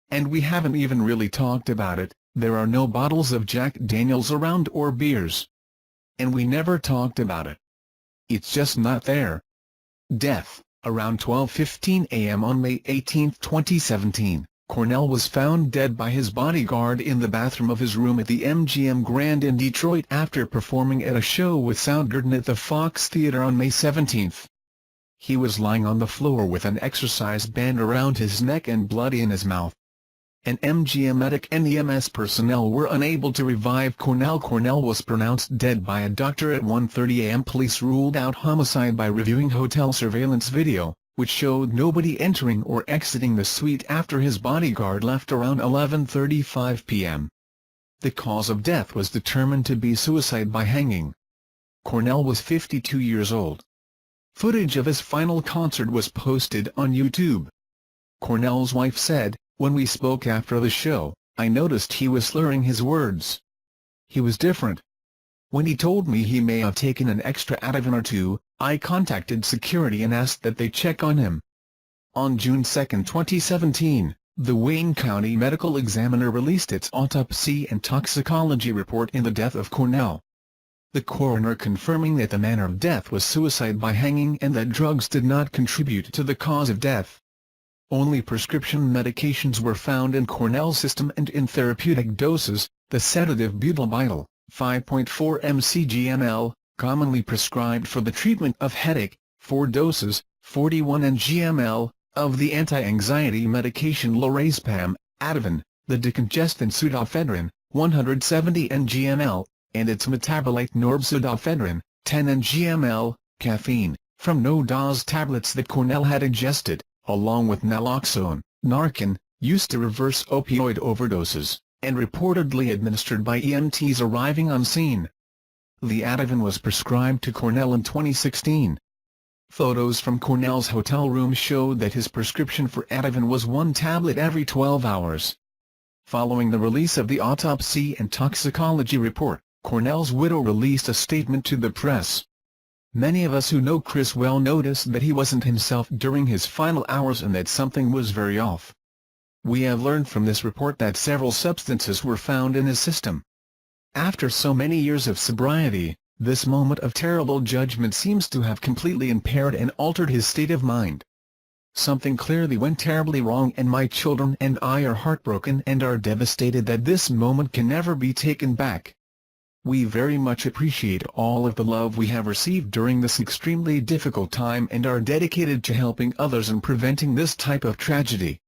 And we haven't even really talked about it, there are no bottles of Jack Daniels around or beers. And we never talked about it. It's just not there. Death. Around 12:15 a.m. on May 18, 2017, Cornell was found dead by his bodyguard in the bathroom of his room at the MGM Grand in Detroit after performing at a show with Soundgarden at the Fox Theater on May 17. He was lying on the floor with an exercise band around his neck and blood in his mouth. An MGM medic and EMS personnel were unable to revive Cornell. Cornell was pronounced dead by a doctor at 1:30 a.m. Police ruled out homicide by reviewing hotel surveillance video, which showed nobody entering or exiting the suite after his bodyguard left around 11:35 p.m. The cause of death was determined to be suicide by hanging. Cornell was 52 years old. Footage of his final concert was posted on YouTube. Cornell's wife said, "When we spoke after the show, I noticed he was slurring his words. He was different. When he told me he may have taken an extra Ativan or two, I contacted security and asked that they check on him." On June 2, 2017, the Wayne County Medical Examiner released its autopsy and toxicology report in the death of Cornell. The coroner confirming that the manner of death was suicide by hanging and that drugs did not contribute to the cause of death. Only prescription medications were found in Cornell's system and in therapeutic doses. The sedative butalbital, 5.4 mg/ml, commonly prescribed for the treatment of headache, 4 doses, 41 mg/ml, of the anti-anxiety medication lorazepam, Ativan, the decongestant pseudoephedrine, 170 mg/ml, and its metabolite norpseudoephedrine, 10 mg/ml, caffeine, from no-dose tablets that Cornell had ingested, along with naloxone, Narcan, used to reverse opioid overdoses, and reportedly administered by EMTs arriving on scene. The Ativan was prescribed to Cornell in 2016. Photos from Cornell's hotel room showed that his prescription for Ativan was 1 tablet every 12 hours. Following the release of the autopsy and toxicology report, Cornell's widow released a statement to the press. "Many of us who know Chris well noticed that he wasn't himself during his final hours and that something was very off. We have learned from this report that several substances were found in his system. After so many years of sobriety, this moment of terrible judgment seems to have completely impaired and altered his state of mind. Something clearly went terribly wrong, and my children and I are heartbroken and are devastated that this moment can never be taken back. "We very much appreciate all of the love we have received during this extremely difficult time and are dedicated to helping others and preventing this type of tragedy."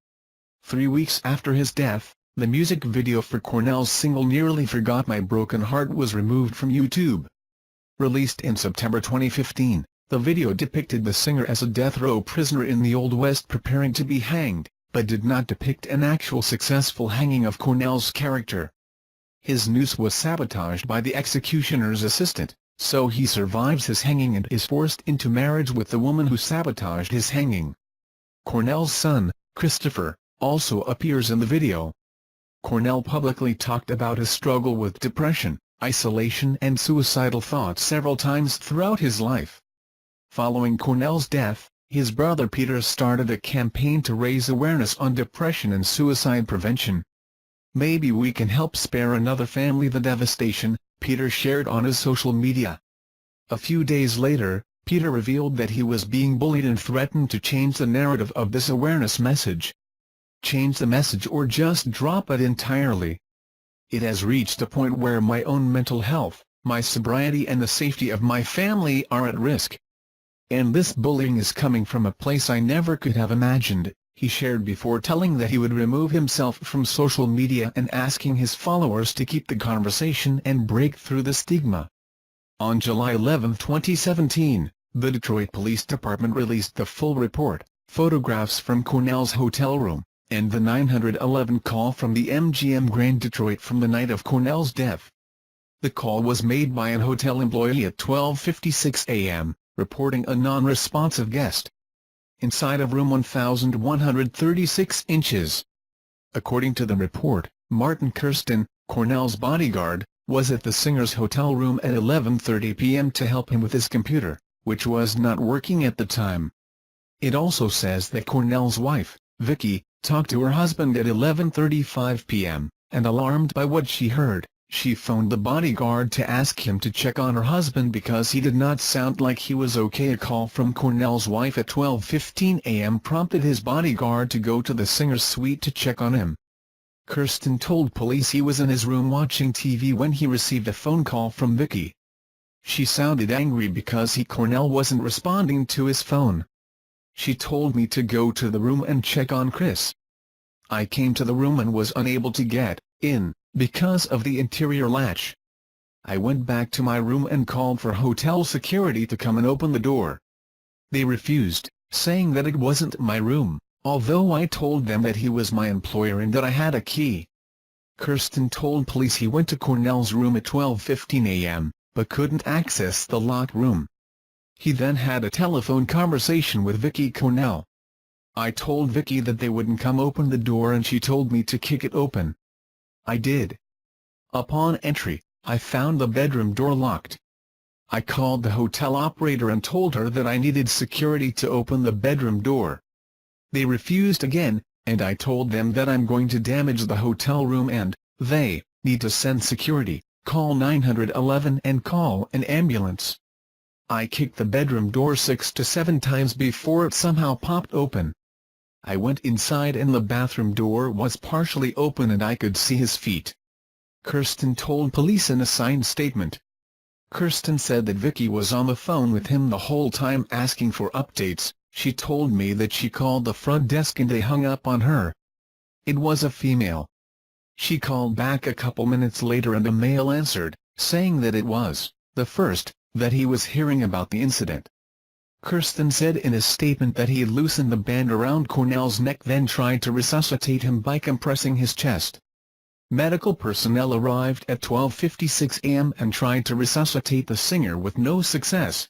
3 weeks after his death, the music video for Cornell's single Nearly Forgot My Broken Heart was removed from YouTube. Released in September 2015, the video depicted the singer as a death row prisoner in the Old West preparing to be hanged, but did not depict an actual successful hanging of Cornell's character. His noose was sabotaged by the executioner's assistant, so he survives his hanging and is forced into marriage with the woman who sabotaged his hanging. Cornell's son, Christopher, also appears in the video. Cornell publicly talked about his struggle with depression, isolation and suicidal thoughts several times throughout his life. Following Cornell's death, his brother Peter started a campaign to raise awareness on depression and suicide prevention. "Maybe we can help spare another family the devastation," Peter shared on his social media. A few days later, Peter revealed that he was being bullied and threatened to change the narrative of this awareness message. "Change the message or just drop it entirely. It has reached a point where my own mental health, my sobriety and the safety of my family are at risk. And this bullying is coming from a place I never could have imagined," he shared before telling that he would remove himself from social media and asking his followers to keep the conversation and break through the stigma. On July 11, 2017, the Detroit Police Department released the full report, photographs from Cornell's hotel room, and the 911 call from the MGM Grand Detroit from the night of Cornell's death. The call was made by an hotel employee at 12:56 a.m., reporting a non-responsive guest inside of room 1136 inches. According to the report, Martin Kirsten, Cornell's bodyguard, was at the singer's hotel room at 11:30 p.m. to help him with his computer, which was not working at the time. It also says that Cornell's wife, Vicky, talked to her husband at 11:35 p.m., and alarmed by what she heard, she phoned the bodyguard to ask him to check on her husband because he did not sound like he was okay. A call from Cornell's wife at 12:15 a.m. prompted his bodyguard to go to the singer's suite to check on him. Kirsten told police he was in his room watching TV when he received a phone call from Vicky. She sounded angry because Cornell wasn't responding to his phone. "She told me to go to the room and check on Chris. I came to the room and was unable to get in because of the interior latch. I went back to my room and called for hotel security to come and open the door. They refused, saying that it wasn't my room, although I told them that he was my employer and that I had a key." Kirsten told police he went to Cornell's room at 12:15 a.m., but couldn't access the locked room. He then had a telephone conversation with Vicky Cornell. "I told Vicky that they wouldn't come open the door and she told me to kick it open. I did. Upon entry, I found the bedroom door locked. I called the hotel operator and told her that I needed security to open the bedroom door. They refused again, and I told them that I'm going to damage the hotel room and they need to send security, call 911 and call an ambulance. I kicked the bedroom door 6 to 7 times before it somehow popped open. I went inside and the bathroom door was partially open and I could see his feet," Kirsten told police in a signed statement. Kirsten said that Vicky was on the phone with him the whole time asking for updates. "She told me that she called the front desk and they hung up on her. It was a female. She called back a couple minutes later and a male answered, saying that it was the first that he was hearing about the incident." Kirsten said in a statement that he loosened the band around Cornell's neck then tried to resuscitate him by compressing his chest. Medical personnel arrived at 12:56 a.m. and tried to resuscitate the singer with no success.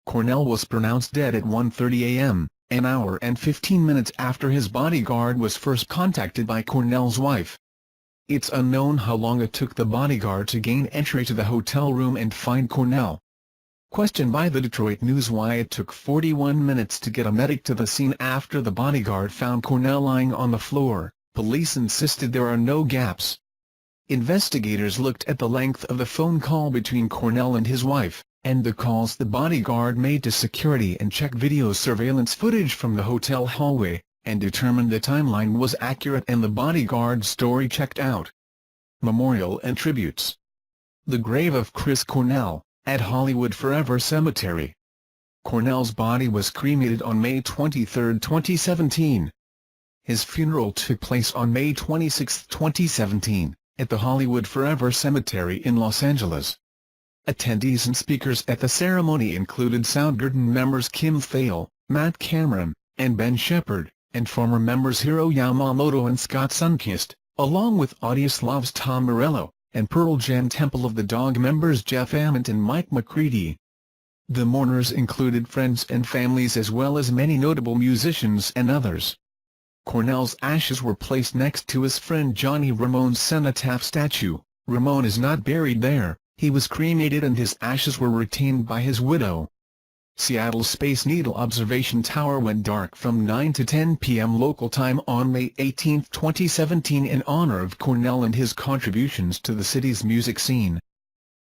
Cornell was pronounced dead at 1:30 a.m., an hour and 15 minutes after his bodyguard was first contacted by Cornell's wife. It's unknown how long it took the bodyguard to gain entry to the hotel room and find Cornell. Questioned by the Detroit News why it took 41 minutes to get a medic to the scene after the bodyguard found Cornell lying on the floor, police insisted there are no gaps. Investigators looked at the length of the phone call between Cornell and his wife, and the calls the bodyguard made to security and checked video surveillance footage from the hotel hallway, and determined the timeline was accurate and the bodyguard's story checked out. Memorial and Tributes. The grave of Chris Cornell, at Hollywood Forever Cemetery. Cornell's body was cremated on May 23, 2017. His funeral took place on May 26, 2017, at the Hollywood Forever Cemetery in Los Angeles. Attendees and speakers at the ceremony included Soundgarden members Kim Thayil, Matt Cameron, and Ben Shepherd, and former members Hiro Yamamoto and Scott Sundquist, along with Audioslave's Tom Morello, and Pearl Jam Temple of the Dog members Jeff Ament and Mike McCready. The mourners included friends and families as well as many notable musicians and others. Cornell's ashes were placed next to his friend Johnny Ramone's cenotaph statue. Ramone is not buried there, he was cremated and his ashes were retained by his widow. Seattle's Space Needle Observation Tower went dark from 9 to 10 p.m. local time on May 18, 2017 in honor of Cornell and his contributions to the city's music scene.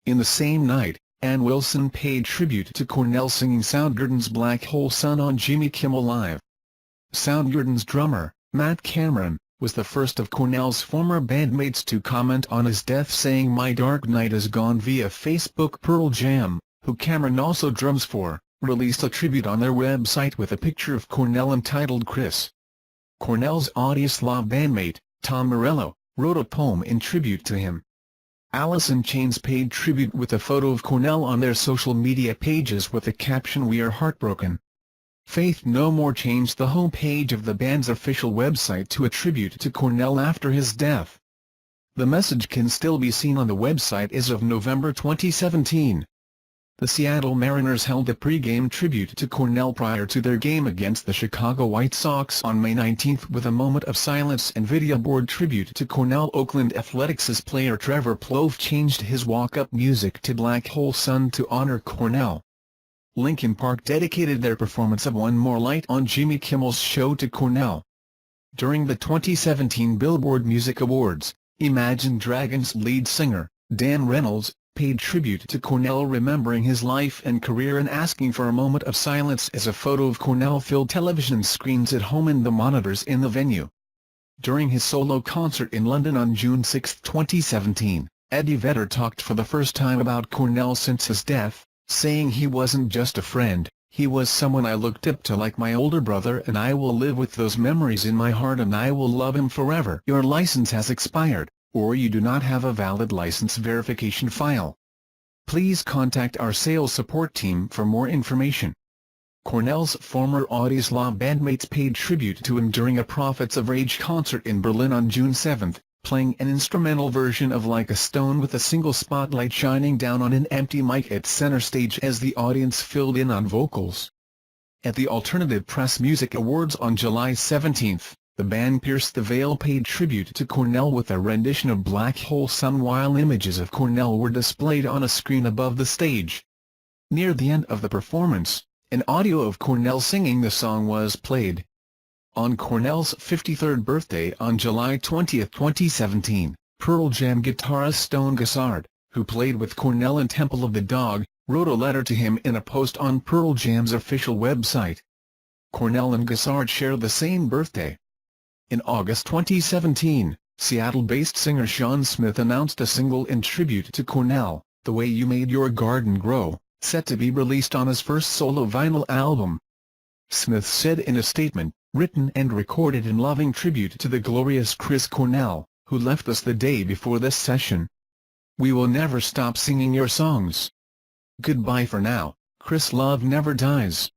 In the same night, Ann Wilson paid tribute to Cornell singing Soundgarden's Black Hole Sun on Jimmy Kimmel Live. Soundgarden's drummer, Matt Cameron, was the first of Cornell's former bandmates to comment on his death, saying "My Dark Night is gone" via Facebook. Pearl Jam, who Cameron also drums for, released a tribute on their website with a picture of Cornell entitled Chris. Cornell's Audioslave bandmate, Tom Morello, wrote a poem in tribute to him. Alice in Chains paid tribute with a photo of Cornell on their social media pages with the caption "We are heartbroken." Faith No More changed the homepage of the band's official website to a tribute to Cornell after his death. The message can still be seen on the website as of November 2017. The Seattle Mariners held a pre-game tribute to Cornell prior to their game against the Chicago White Sox on May 19 with a moment of silence and video board tribute to Cornell. Oakland Athletics' player Trevor Plouffe changed his walk-up music to Black Hole Sun to honor Cornell. Linkin Park dedicated their performance of One More Light on Jimmy Kimmel's show to Cornell. During the 2017 Billboard Music Awards, Imagine Dragons lead singer, Dan Reynolds, paid tribute to Cornell, remembering his life and career and asking for a moment of silence as a photo of Cornell filled television screens at home and the monitors in the venue. During his solo concert in London on June 6, 2017, Eddie Vedder talked for the first time about Cornell since his death, saying "He wasn't just a friend, he was someone I looked up to like my older brother, and I will live with those memories in my heart and I will love him forever." Your license has expired, or you do not have a valid license verification file. Please contact our sales support team for more information. Cornell's former Audioslave bandmates paid tribute to him during a Prophets of Rage concert in Berlin on June 7, playing an instrumental version of Like a Stone with a single spotlight shining down on an empty mic at center stage as the audience filled in on vocals. At the Alternative Press Music Awards on July 17, the band Pierce the Veil paid tribute to Cornell with a rendition of Black Hole Sun while images of Cornell were displayed on a screen above the stage. Near the end of the performance, an audio of Cornell singing the song was played. On Cornell's 53rd birthday on July 20, 2017, Pearl Jam guitarist Stone Gossard, who played with Cornell in Temple of the Dog, wrote a letter to him in a post on Pearl Jam's official website. Cornell and Gossard share the same birthday. In August 2017, Seattle-based singer Sean Smith announced a single in tribute to Cornell, "The Way You Made Your Garden Grow," set to be released on his first solo vinyl album. Smith said in a statement, "Written and recorded in loving tribute to the glorious Chris Cornell, who left us the day before this session. We will never stop singing your songs. Goodbye for now, Chris. Love never dies."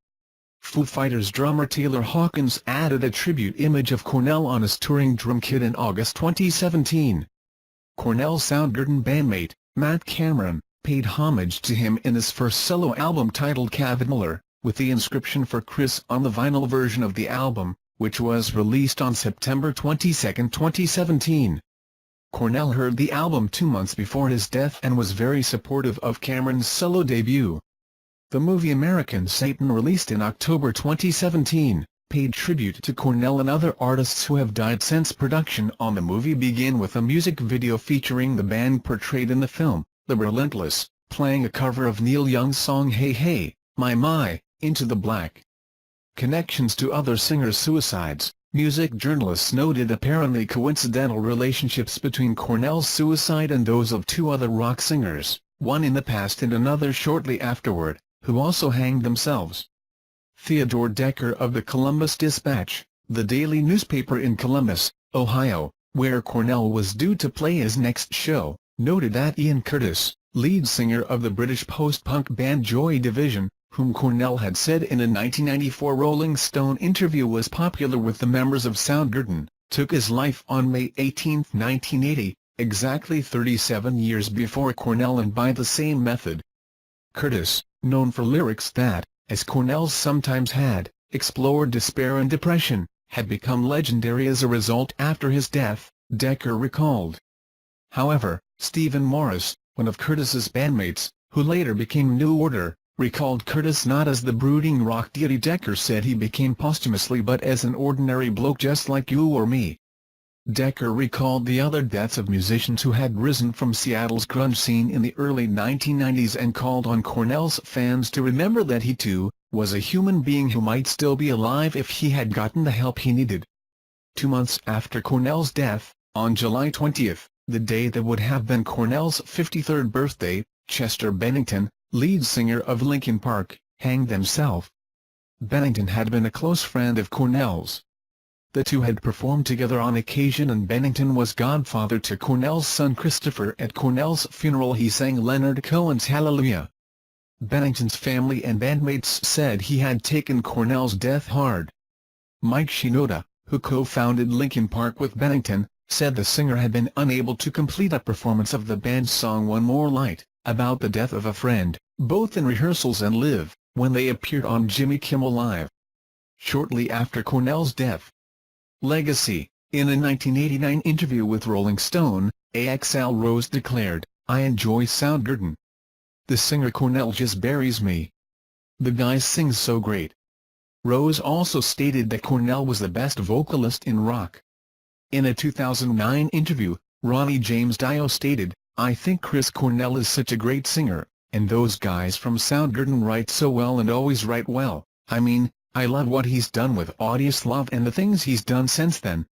Foo Fighters drummer Taylor Hawkins added a tribute image of Cornell on his touring drum kit in August 2017. Cornell's Soundgarden bandmate, Matt Cameron, paid homage to him in his first solo album titled Cavalier, with the inscription "For Chris" on the vinyl version of the album, which was released on September 22, 2017. Cornell heard the album 2 months before his death and was very supportive of Cameron's solo debut. The movie American Satan, released in October 2017, paid tribute to Cornell and other artists who have died since. Production on the movie began with a music video featuring the band portrayed in the film, The Relentless, playing a cover of Neil Young's song "Hey Hey, My My, Into the Black." Connections to other singers' suicides. Music journalists noted apparently coincidental relationships between Cornell's suicide and those of two other rock singers, one in the past and another shortly afterward, who also hanged themselves. Theodore Decker of the Columbus Dispatch, the daily newspaper in Columbus, Ohio, where Cornell was due to play his next show, noted that Ian Curtis, lead singer of the British post-punk band Joy Division, whom Cornell had said in a 1994 Rolling Stone interview was popular with the members of Soundgarden, took his life on May 18, 1980, exactly 37 years before Cornell, and by the same method. Curtis, known for lyrics that, as Cornell sometimes had, explored despair and depression, had become legendary as a result after his death, Decker recalled. However, Stephen Morris, one of Curtis's bandmates, who later became New Order, recalled Curtis not as the brooding rock deity Decker said he became posthumously, but as an ordinary bloke just like you or me. Decker recalled the other deaths of musicians who had risen from Seattle's grunge scene in the early 1990s and called on Cornell's fans to remember that he too was a human being who might still be alive if he had gotten the help he needed. 2 months after Cornell's death, on July 20, the day that would have been Cornell's 53rd birthday, Chester Bennington, lead singer of Linkin Park, hanged himself. Bennington had been a close friend of Cornell's. The two had performed together on occasion, and Bennington was godfather to Cornell's son Christopher. At Cornell's funeral he sang Leonard Cohen's Hallelujah. Bennington's family and bandmates said he had taken Cornell's death hard. Mike Shinoda, who co-founded Linkin Park with Bennington, said the singer had been unable to complete a performance of the band's song One More Light, about the death of a friend, both in rehearsals and live, when they appeared on Jimmy Kimmel Live. Shortly after Cornell's death. Legacy. In a 1989 interview with Rolling Stone, Axl Rose declared, "I enjoy Soundgarden. The singer Cornell just buries me. The guy sings so great." Rose also stated that Cornell was the best vocalist in rock. In a 2009 interview, Ronnie James Dio stated, "I think Chris Cornell is such a great singer, and those guys from Soundgarden write so well and always write well. I mean, I love what he's done with Audioslave and the things he's done since then."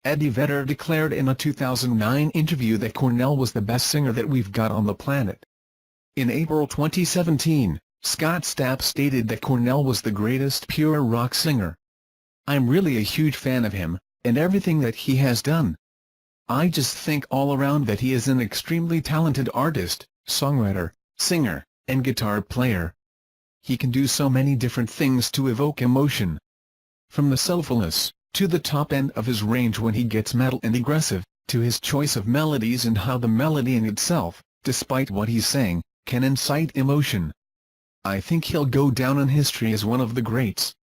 Eddie Vedder declared in a 2009 interview that Cornell was the best singer that we've got on the planet. In April 2017, Scott Stapp stated that Cornell was the greatest pure rock singer. "I'm really a huge fan of him, and everything that he has done. I just think all around that he is an extremely talented artist, songwriter, singer, and guitar player. He can do so many different things to evoke emotion. From the soulfulness, to the top end of his range when he gets metal and aggressive, to his choice of melodies and how the melody in itself, despite what he's saying, can incite emotion. I think he'll go down in history as one of the greats."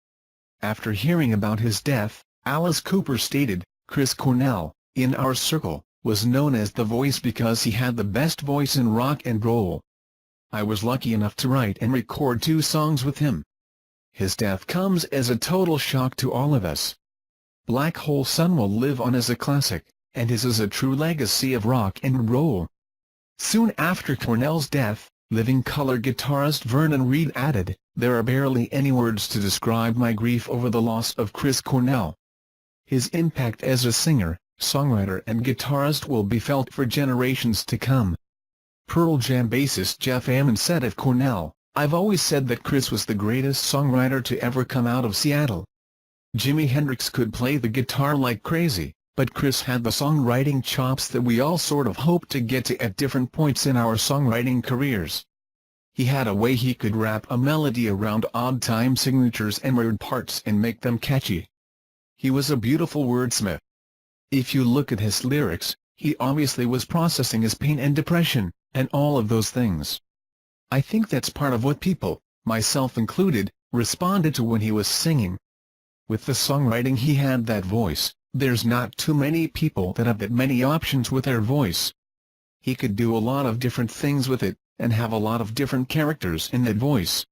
After hearing about his death, Alice Cooper stated, "Chris Cornell, in our circle, was known as the Voice because he had the best voice in rock and roll. I was lucky enough to write and record 2 songs with him. His death comes as a total shock to all of us. Black Hole Sun will live on as a classic, and his is a true legacy of rock and roll." Soon after Cornell's death, Living Colour guitarist Vernon Reid added, "There are barely any words to describe my grief over the loss of Chris Cornell. His impact as a singer, songwriter and guitarist will be felt for generations to come." Pearl Jam bassist Jeff Ament said of Cornell, "I've always said that Chris was the greatest songwriter to ever come out of Seattle. Jimi Hendrix could play the guitar like crazy, but Chris had the songwriting chops that we all sort of hoped to get to at different points in our songwriting careers. He had a way he could wrap a melody around odd time signatures and weird parts and make them catchy. He was a beautiful wordsmith. If you look at his lyrics, he obviously was processing his pain and depression, and all of those things. I think that's part of what people, myself included, responded to when he was singing. With the songwriting he had that voice. There's not too many people that have that many options with their voice. He could do a lot of different things with it, and have a lot of different characters in that voice.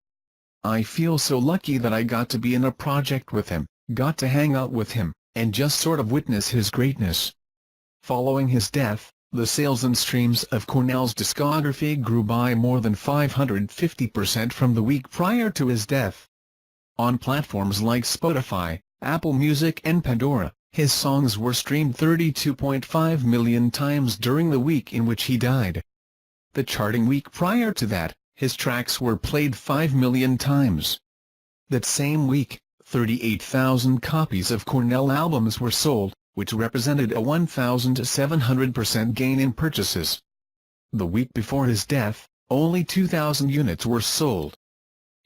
I feel so lucky that I got to be in a project with him, got to hang out with him, and just sort of witness his greatness." Following his death, the sales and streams of Cornell's discography grew by more than 550% from the week prior to his death. On platforms like Spotify, Apple Music and Pandora. His songs were streamed 32.5 million times during the week in which he died. The charting week prior to that, his tracks were played 5 million times. That same week, 38,000 copies of Cornell albums were sold, which represented a 1,700% gain in purchases. The week before his death, only 2,000 units were sold.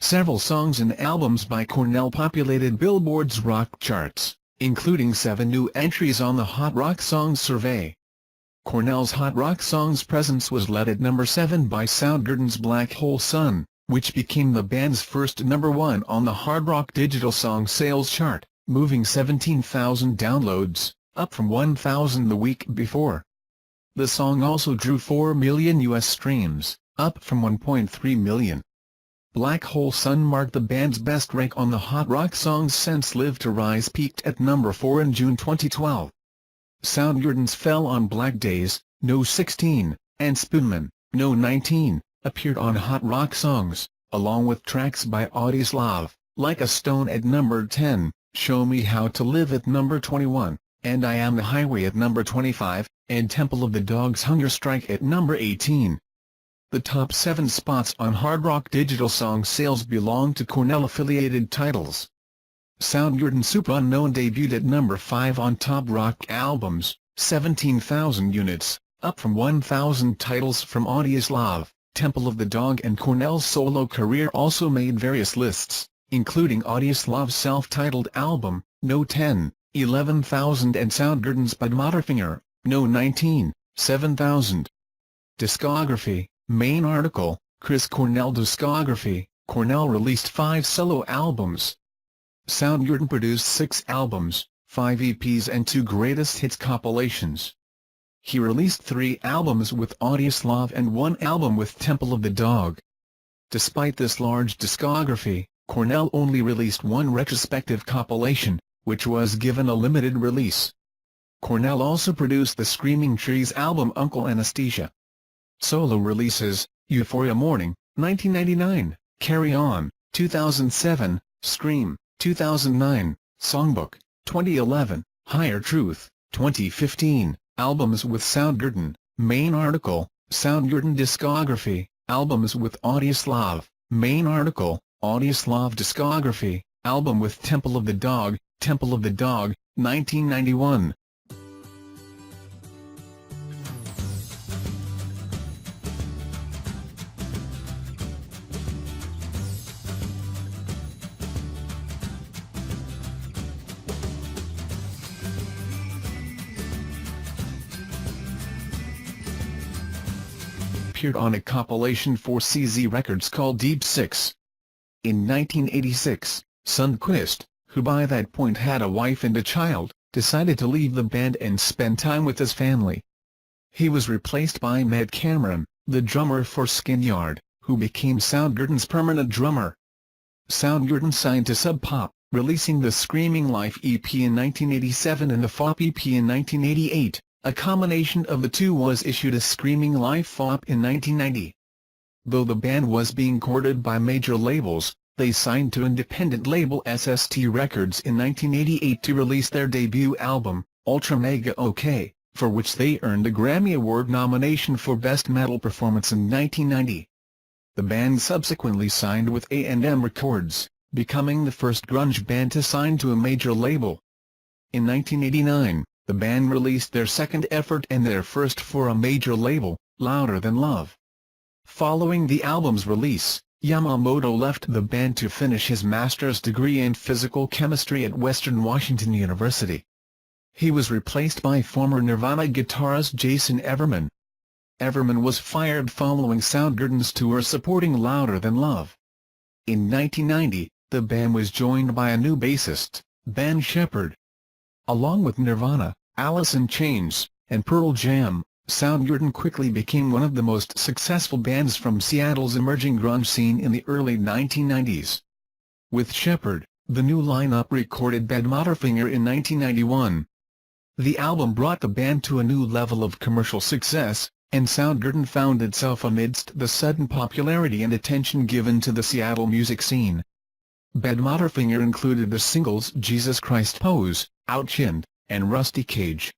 Several songs and albums by Cornell populated Billboard's rock charts, including 7 new entries on the Hot Rock Songs survey. Cornell's Hot Rock Songs presence was led at number 7 by Soundgarden's Black Hole Sun, which became the band's first number 1 on the Hard Rock Digital Song Sales chart, moving 17,000 downloads, up from 1,000 the week before. The song also drew 4 million U.S. streams, up from 1.3 million. Black Hole Sun marked the band's best rank on the Hot Rock Songs since Live to Rise peaked at number 4 in June 2012. Soundgarden's Fell on Black Days, No 16, and Spoonman, No 19, appeared on Hot Rock Songs, along with tracks by Audioslave, Like a Stone at number 10, Show Me How to Live at number 21, and I Am the Highway at number 25, and Temple of the Dog's Hunger Strike at number 18. The top 7 spots on Hard Rock Digital Song Sales belong to Cornell-affiliated titles. Soundgarden Super Unknown debuted at number 5 on Top Rock Albums, 17,000 units, up from 1,000 titles from Audioslave. Temple of the Dog and Cornell's solo career also made various lists, including Audioslave's self-titled album, No 10, 11,000 and Soundgarden's Badmotorfinger, No 19, 7,000. Discography. Main article, Chris Cornell Discography. Cornell released 5 solo albums. Soundgarden produced 6 albums, 5 EPs and 2 greatest hits compilations. He released 3 albums with Audioslave and 1 album with Temple of the Dog. Despite this large discography, Cornell only released 1 retrospective compilation, which was given a limited release. Cornell also produced the Screaming Trees album Uncle Anesthesia. Solo releases, Euphoria Morning, 1999, Carry On, 2007, Scream, 2009, Songbook, 2011, Higher Truth, 2015, albums with Soundgarden. Main article, Soundgarden Discography, albums with Audioslave. Main article, Audioslave Discography, album with Temple of the Dog, 1991. Appeared on a compilation for CZ Records called Deep Six. In 1986, Sundquist, who by that point had a wife and a child, decided to leave the band and spend time with his family. He was replaced by Matt Cameron, the drummer for Skinyard, who became Soundgarden's permanent drummer. Soundgarden signed to Sub Pop, releasing the Screaming Life EP in 1987 and the FOP EP in 1988. A combination of the two was issued as Screaming Life FOP in 1990. Though the band was being courted by major labels, they signed to independent label SST Records in 1988 to release their debut album, Ultra Mega OK, for which they earned a Grammy Award nomination for Best Metal Performance in 1990. The band subsequently signed with A&M Records, becoming the first grunge band to sign to a major label. In 1989, the band released their second effort and their first for a major label, Louder Than Love. Following the album's release, Yamamoto left the band to finish his master's degree in physical chemistry at Western Washington University. He was replaced by former Nirvana guitarist Jason Everman. Everman was fired following Soundgarden's tour supporting Louder Than Love. In 1990, the band was joined by a new bassist, Ben Shepherd. Along with Nirvana, Alice in Chains, and Pearl Jam, Soundgarden quickly became one of the most successful bands from Seattle's emerging grunge scene in the early 1990s. With Shepherd, the new lineup recorded Badmotorfinger in 1991. The album brought the band to a new level of commercial success, and Soundgarden found itself amidst the sudden popularity and attention given to the Seattle music scene. Badmotorfinger included the singles Jesus Christ Pose, Outchinned, and Rusty Cage.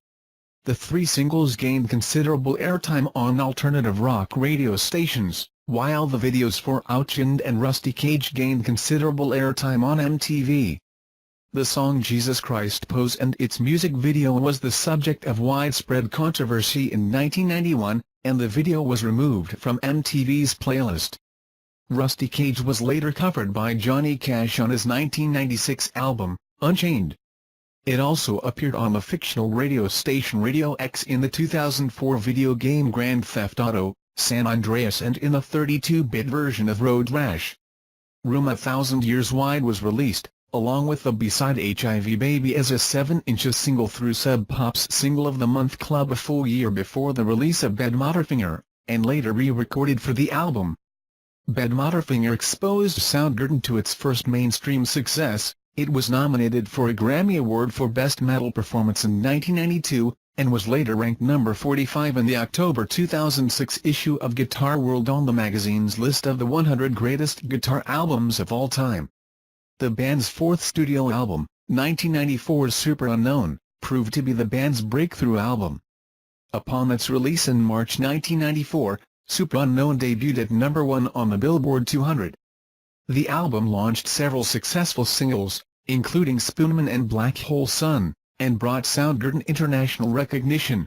The three singles gained considerable airtime on alternative rock radio stations, while the videos for Outchinned and Rusty Cage gained considerable airtime on MTV. The song Jesus Christ Pose and its music video was the subject of widespread controversy in 1991, and the video was removed from MTV's playlist. Rusty Cage was later covered by Johnny Cash on his 1996 album, Unchained. It also appeared on the fictional radio station Radio X in the 2004 video game Grand Theft Auto: San Andreas and in the 32-bit version of Road Rash. Room 1,000 Years Wide was released, along with the B-side HIV Baby as a 7-inch single through Sub Pop's Single of the Month Club a full year before the release of Badmotorfinger, and later re-recorded for the album. Badmotorfinger exposed Soundgarden to its first mainstream success. It was nominated for a Grammy Award for Best Metal Performance in 1992, and was later ranked number 45 in the October 2006 issue of Guitar World on the magazine's list of the 100 greatest guitar albums of all time. The band's fourth studio album, 1994's Super Unknown, proved to be the band's breakthrough album. Upon its release in March 1994, Super Unknown debuted at number 1 on the Billboard 200. The album launched several successful singles, including Spoonman and Black Hole Sun, and brought Soundgarden international recognition.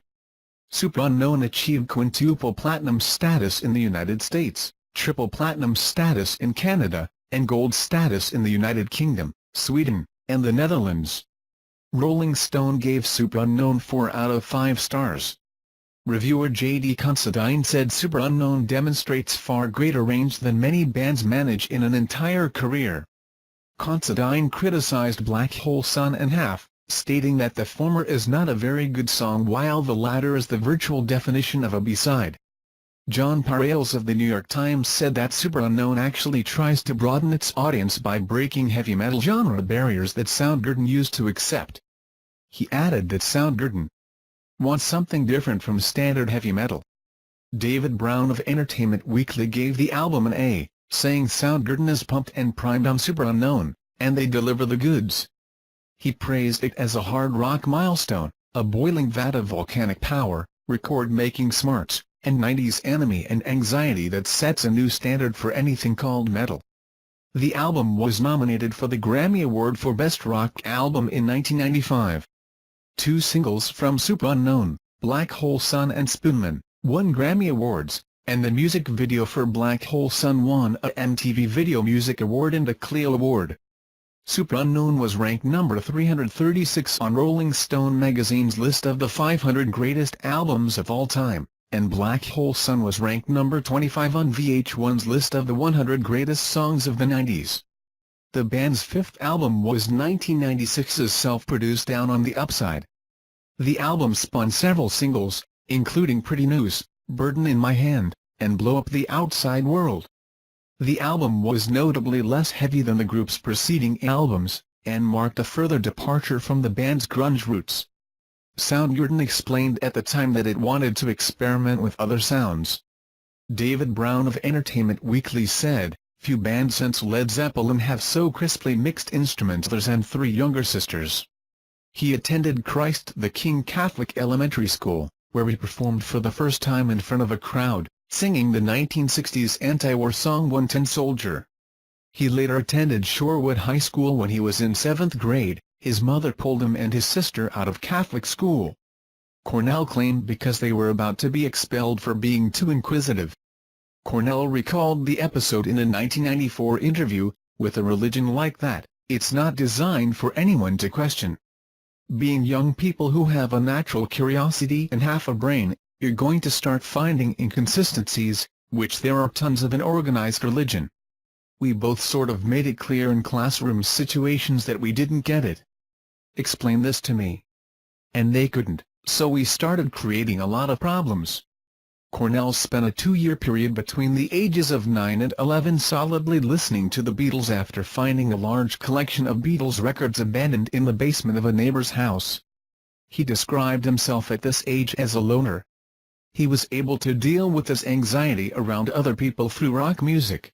Super Unknown achieved quintuple platinum status in the United States, triple platinum status in Canada, and gold status in the United Kingdom, Sweden, and the Netherlands. Rolling Stone gave Super Unknown 4 out of 5 stars. Reviewer J.D. Considine said Super Unknown demonstrates far greater range than many bands manage in an entire career. Considine criticized Black Hole Sun and Half, stating that the former is not a very good song while the latter is the virtual definition of a B-side. John Parales of the New York Times said that Super Unknown actually tries to broaden its audience by breaking heavy metal genre barriers that Soundgarden used to accept. He added that Soundgarden wants something different from standard heavy metal. David Brown of Entertainment Weekly gave the album an A, saying Soundgarden is pumped and primed on Super Unknown, and they deliver the goods. He praised it as a hard rock milestone, a boiling vat of volcanic power, record-making smarts, and 90s enemy and anxiety that sets a new standard for anything called metal. The album was nominated for the Grammy Award for Best Rock Album in 1995. 2 singles from Super Unknown, Black Hole Sun and Spoonman, won Grammy Awards, and the music video for Black Hole Sun won a MTV Video Music Award and a Clio Award. Super Unknown was ranked number 336 on Rolling Stone magazine's list of the 500 greatest albums of all time, and Black Hole Sun was ranked number 25 on VH1's list of the 100 greatest songs of the 90s. The band's fifth album was 1996's self-produced Down on the Upside. The album spawned several singles, including Pretty News, Burden in My Hand, and Blow Up the Outside World. The album was notably less heavy than the group's preceding albums, and marked a further departure from the band's grunge roots. Soundgarden explained at the time that it wanted to experiment with other sounds. David Brown of Entertainment Weekly said, "Few bands since Led Zeppelin have so crisply mixed instruments." And 3 younger sisters. He attended Christ the King Catholic Elementary School, where he performed for the first time in front of a crowd, singing the 1960s anti-war song One Tin Soldier. He later attended Shorewood High School when he was in 7th grade. His mother pulled him and his sister out of Catholic school. Cornell claimed because they were about to be expelled for being too inquisitive. Cornell recalled the episode in a 1994 interview, "With a religion like that, it's not designed for anyone to question. Being young people who have a natural curiosity and half a brain, you're going to start finding inconsistencies, which there are tons of in organized religion. We both sort of made it clear in classroom situations that we didn't get it. Explain this to me. And they couldn't, so we started creating a lot of problems." Cornell spent a 2-year period between the ages of 9 and 11 solidly listening to the Beatles after finding a large collection of Beatles records abandoned in the basement of a neighbor's house. He described himself at this age as a loner. He was able to deal with his anxiety around other people through rock music.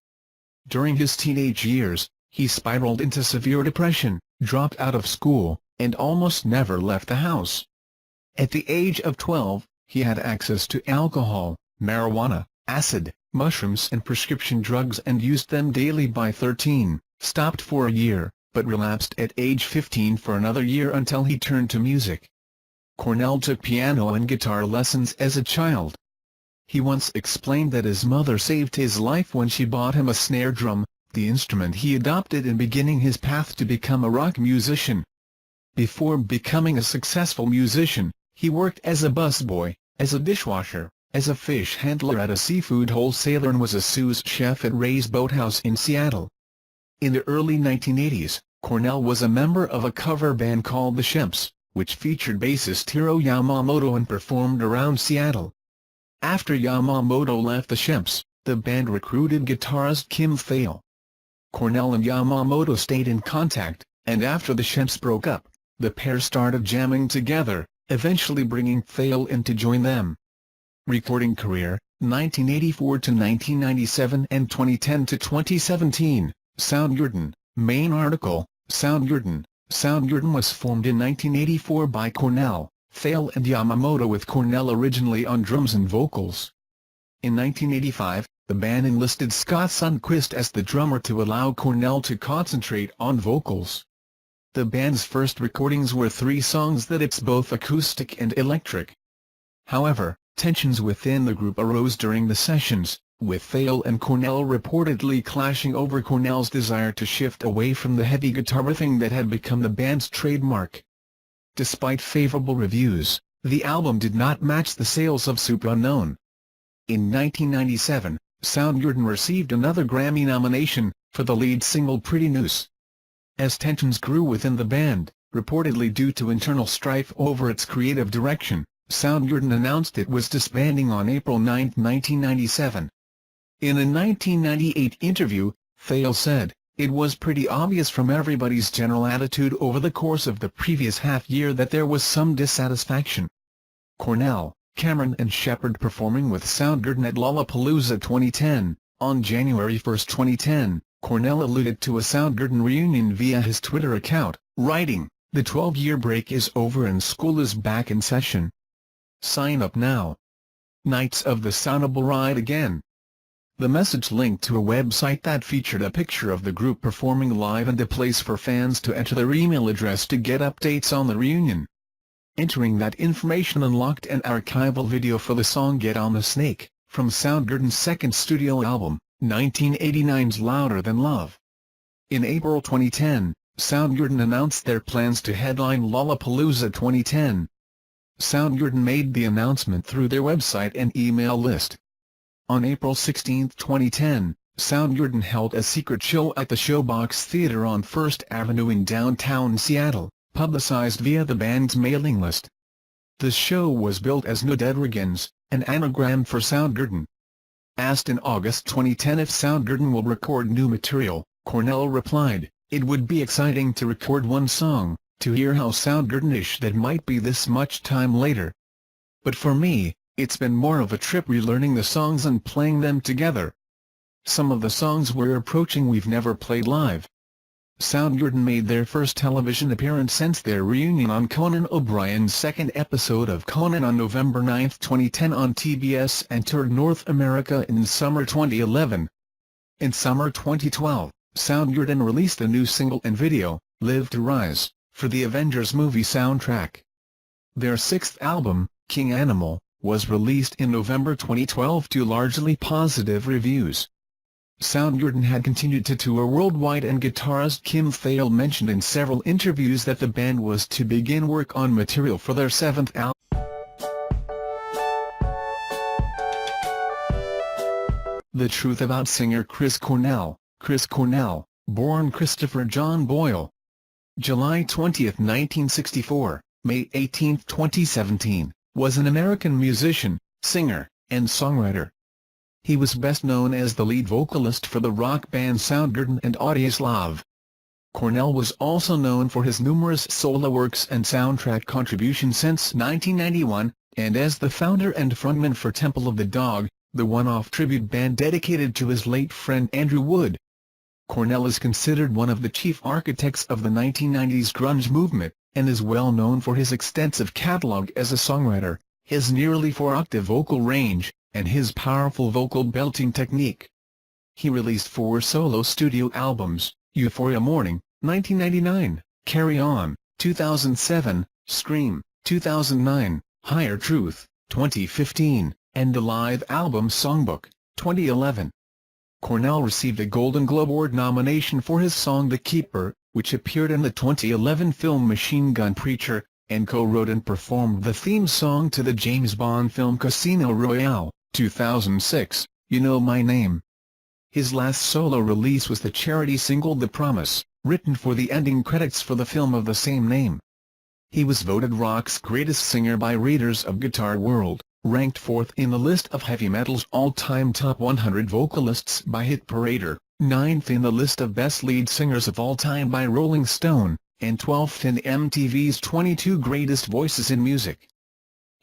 During his teenage years, He spiraled into severe depression, dropped out of school, and almost never left the house. At the age of 12, he had access to alcohol, marijuana, acid, mushrooms and prescription drugs and used them daily. By 13, stopped for a year, but relapsed at age 15 for another year until he turned to music. Cornell took piano and guitar lessons as a child. He once explained that his mother saved his life when she bought him a snare drum, the instrument he adopted in beginning his path to become a rock musician. Before becoming a successful musician, he worked as a busboy, as a dishwasher, as a fish handler at a seafood wholesaler and was a sous chef at Ray's Boathouse in Seattle. In the early 1980s, Cornell was a member of a cover band called The Shemps, which featured bassist Hiro Yamamoto and performed around Seattle. After Yamamoto left The Shemps, the band recruited guitarist Kim Thale. Cornell and Yamamoto stayed in contact, and after The Shemps broke up, the pair started jamming together, eventually bringing Thale in to join them. Recording career, 1984 to 1997 and 2010 to 2017, Soundgarden, main article, Soundgarden. Soundgarden was formed in 1984 by Cornell, Thale and Yamamoto with Cornell originally on drums and vocals. In 1985, the band enlisted Scott Sundquist as the drummer to allow Cornell to concentrate on vocals. The band's first recordings were 3 songs that it's both acoustic and electric. However, tensions within the group arose during the sessions, with Thale and Cornell reportedly clashing over Cornell's desire to shift away from the heavy guitar riffing that had become the band's trademark. Despite favorable reviews, the album did not match the sales of Super Unknown. In 1997, Soundgarden received another Grammy nomination, for the lead single Pretty Noose. As tensions grew within the band, reportedly due to internal strife over its creative direction, Soundgarden announced it was disbanding on April 9, 1997. In a 1998 interview, Thale said, "It was pretty obvious from everybody's general attitude over the course of the previous half-year that there was some dissatisfaction." Cornell, Cameron and Shepard performing with Soundgarden at Lollapalooza 2010. On January 1, 2010, Cornell alluded to a Soundgarden reunion via his Twitter account, writing, "The 12-year break is over and school is back in session. Sign up now. Knights of the Soundable ride again." The message linked to a website that featured a picture of the group performing live and a place for fans to enter their email address to get updates on the reunion. Entering that information unlocked an archival video for the song Get on the Snake, from Soundgarden's second studio album, 1989's Louder Than Love. In April 2010, Soundgarden announced their plans to headline Lollapalooza 2010. Soundgarden made the announcement through their website and email list. On April 16, 2010, Soundgarden held a secret show at the Showbox Theater on First Avenue in downtown Seattle, publicized via the band's mailing list. The show was billed as No Dead Dragons, an anagram for Soundgarden. Asked in August 2010 if Soundgarden will record new material, Cornell replied, "It would be exciting to record one song, to hear how Soundgarden-ish that might be this much time later. But for me, it's been more of a trip relearning the songs and playing them together. Some of the songs we're approaching we've never played live." Soundgarden made their first television appearance since their reunion on Conan O'Brien's second episode of Conan on November 9, 2010 on TBS and toured North America in summer 2011. In summer 2012, Soundgarden released a new single and video, Live to Rise, for the Avengers movie soundtrack. Their sixth album, King Animal, was released in November 2012 to largely positive reviews. Soundgarden had continued to tour worldwide and guitarist Kim Thale mentioned in several interviews that the band was to begin work on material for their seventh album. The truth about singer Chris Cornell. Chris Cornell, born Christopher John Boyle. July 20, 1964, May 18, 2017, was an American musician, singer, and songwriter. He was best known as the lead vocalist for the rock band Soundgarden and Audioslave. Cornell was also known for his numerous solo works and soundtrack contributions since 1991, and as the founder and frontman for Temple of the Dog, the one-off tribute band dedicated to his late friend Andrew Wood. Cornell is considered one of the chief architects of the 1990s grunge movement, and is well known for his extensive catalog as a songwriter, his nearly 4-octave vocal range, and his powerful vocal belting technique. He released 4 solo studio albums: Euphoria Morning, 1999, Carry On, 2007, Scream, 2009, Higher Truth, 2015, and the live album Songbook, 2011. Cornell received a Golden Globe Award nomination for his song The Keeper, which appeared in the 2011 film Machine Gun Preacher, and co-wrote and performed the theme song to the James Bond film Casino Royale, 2006, You Know My Name. His last solo release was the charity single The Promise, written for the ending credits for the film of the same name. He was voted rock's greatest singer by readers of Guitar World, ranked 4th in the list of heavy metal's all-time top 100 vocalists by Hit Parader, 9th in the list of best lead singers of all time by Rolling Stone, and 12th in MTV's 22 Greatest Voices in Music.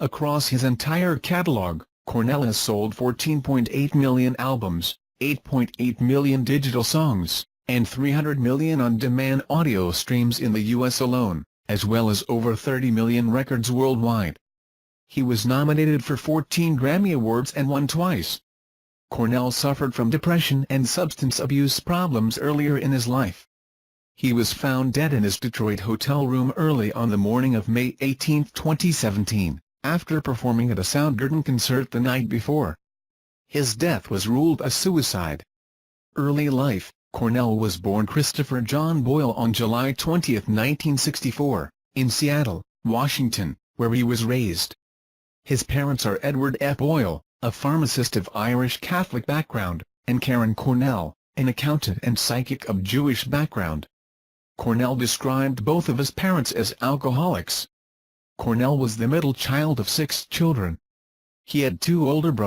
Across his entire catalog, Cornell has sold 14.8 million albums, 8.8 million digital songs, and 300 million on-demand audio streams in the U.S. alone, as well as over 30 million records worldwide. He was nominated for 14 Grammy Awards and won twice. Cornell suffered from depression and substance abuse problems earlier in his life. He was found dead in his Detroit hotel room early on the morning of May 18, 2017, after performing at a Soundgarden concert the night before. His death was ruled a suicide. Early life: Cornell was born Christopher John Boyle on July 20, 1964, in Seattle, Washington, where he was raised. His parents are Edward F. Boyle, a pharmacist of Irish Catholic background, and Karen Cornell, an accountant and psychic of Jewish background. Cornell described both of his parents as alcoholics. Cornell was the middle child of 6 children. He had 2 older brothers.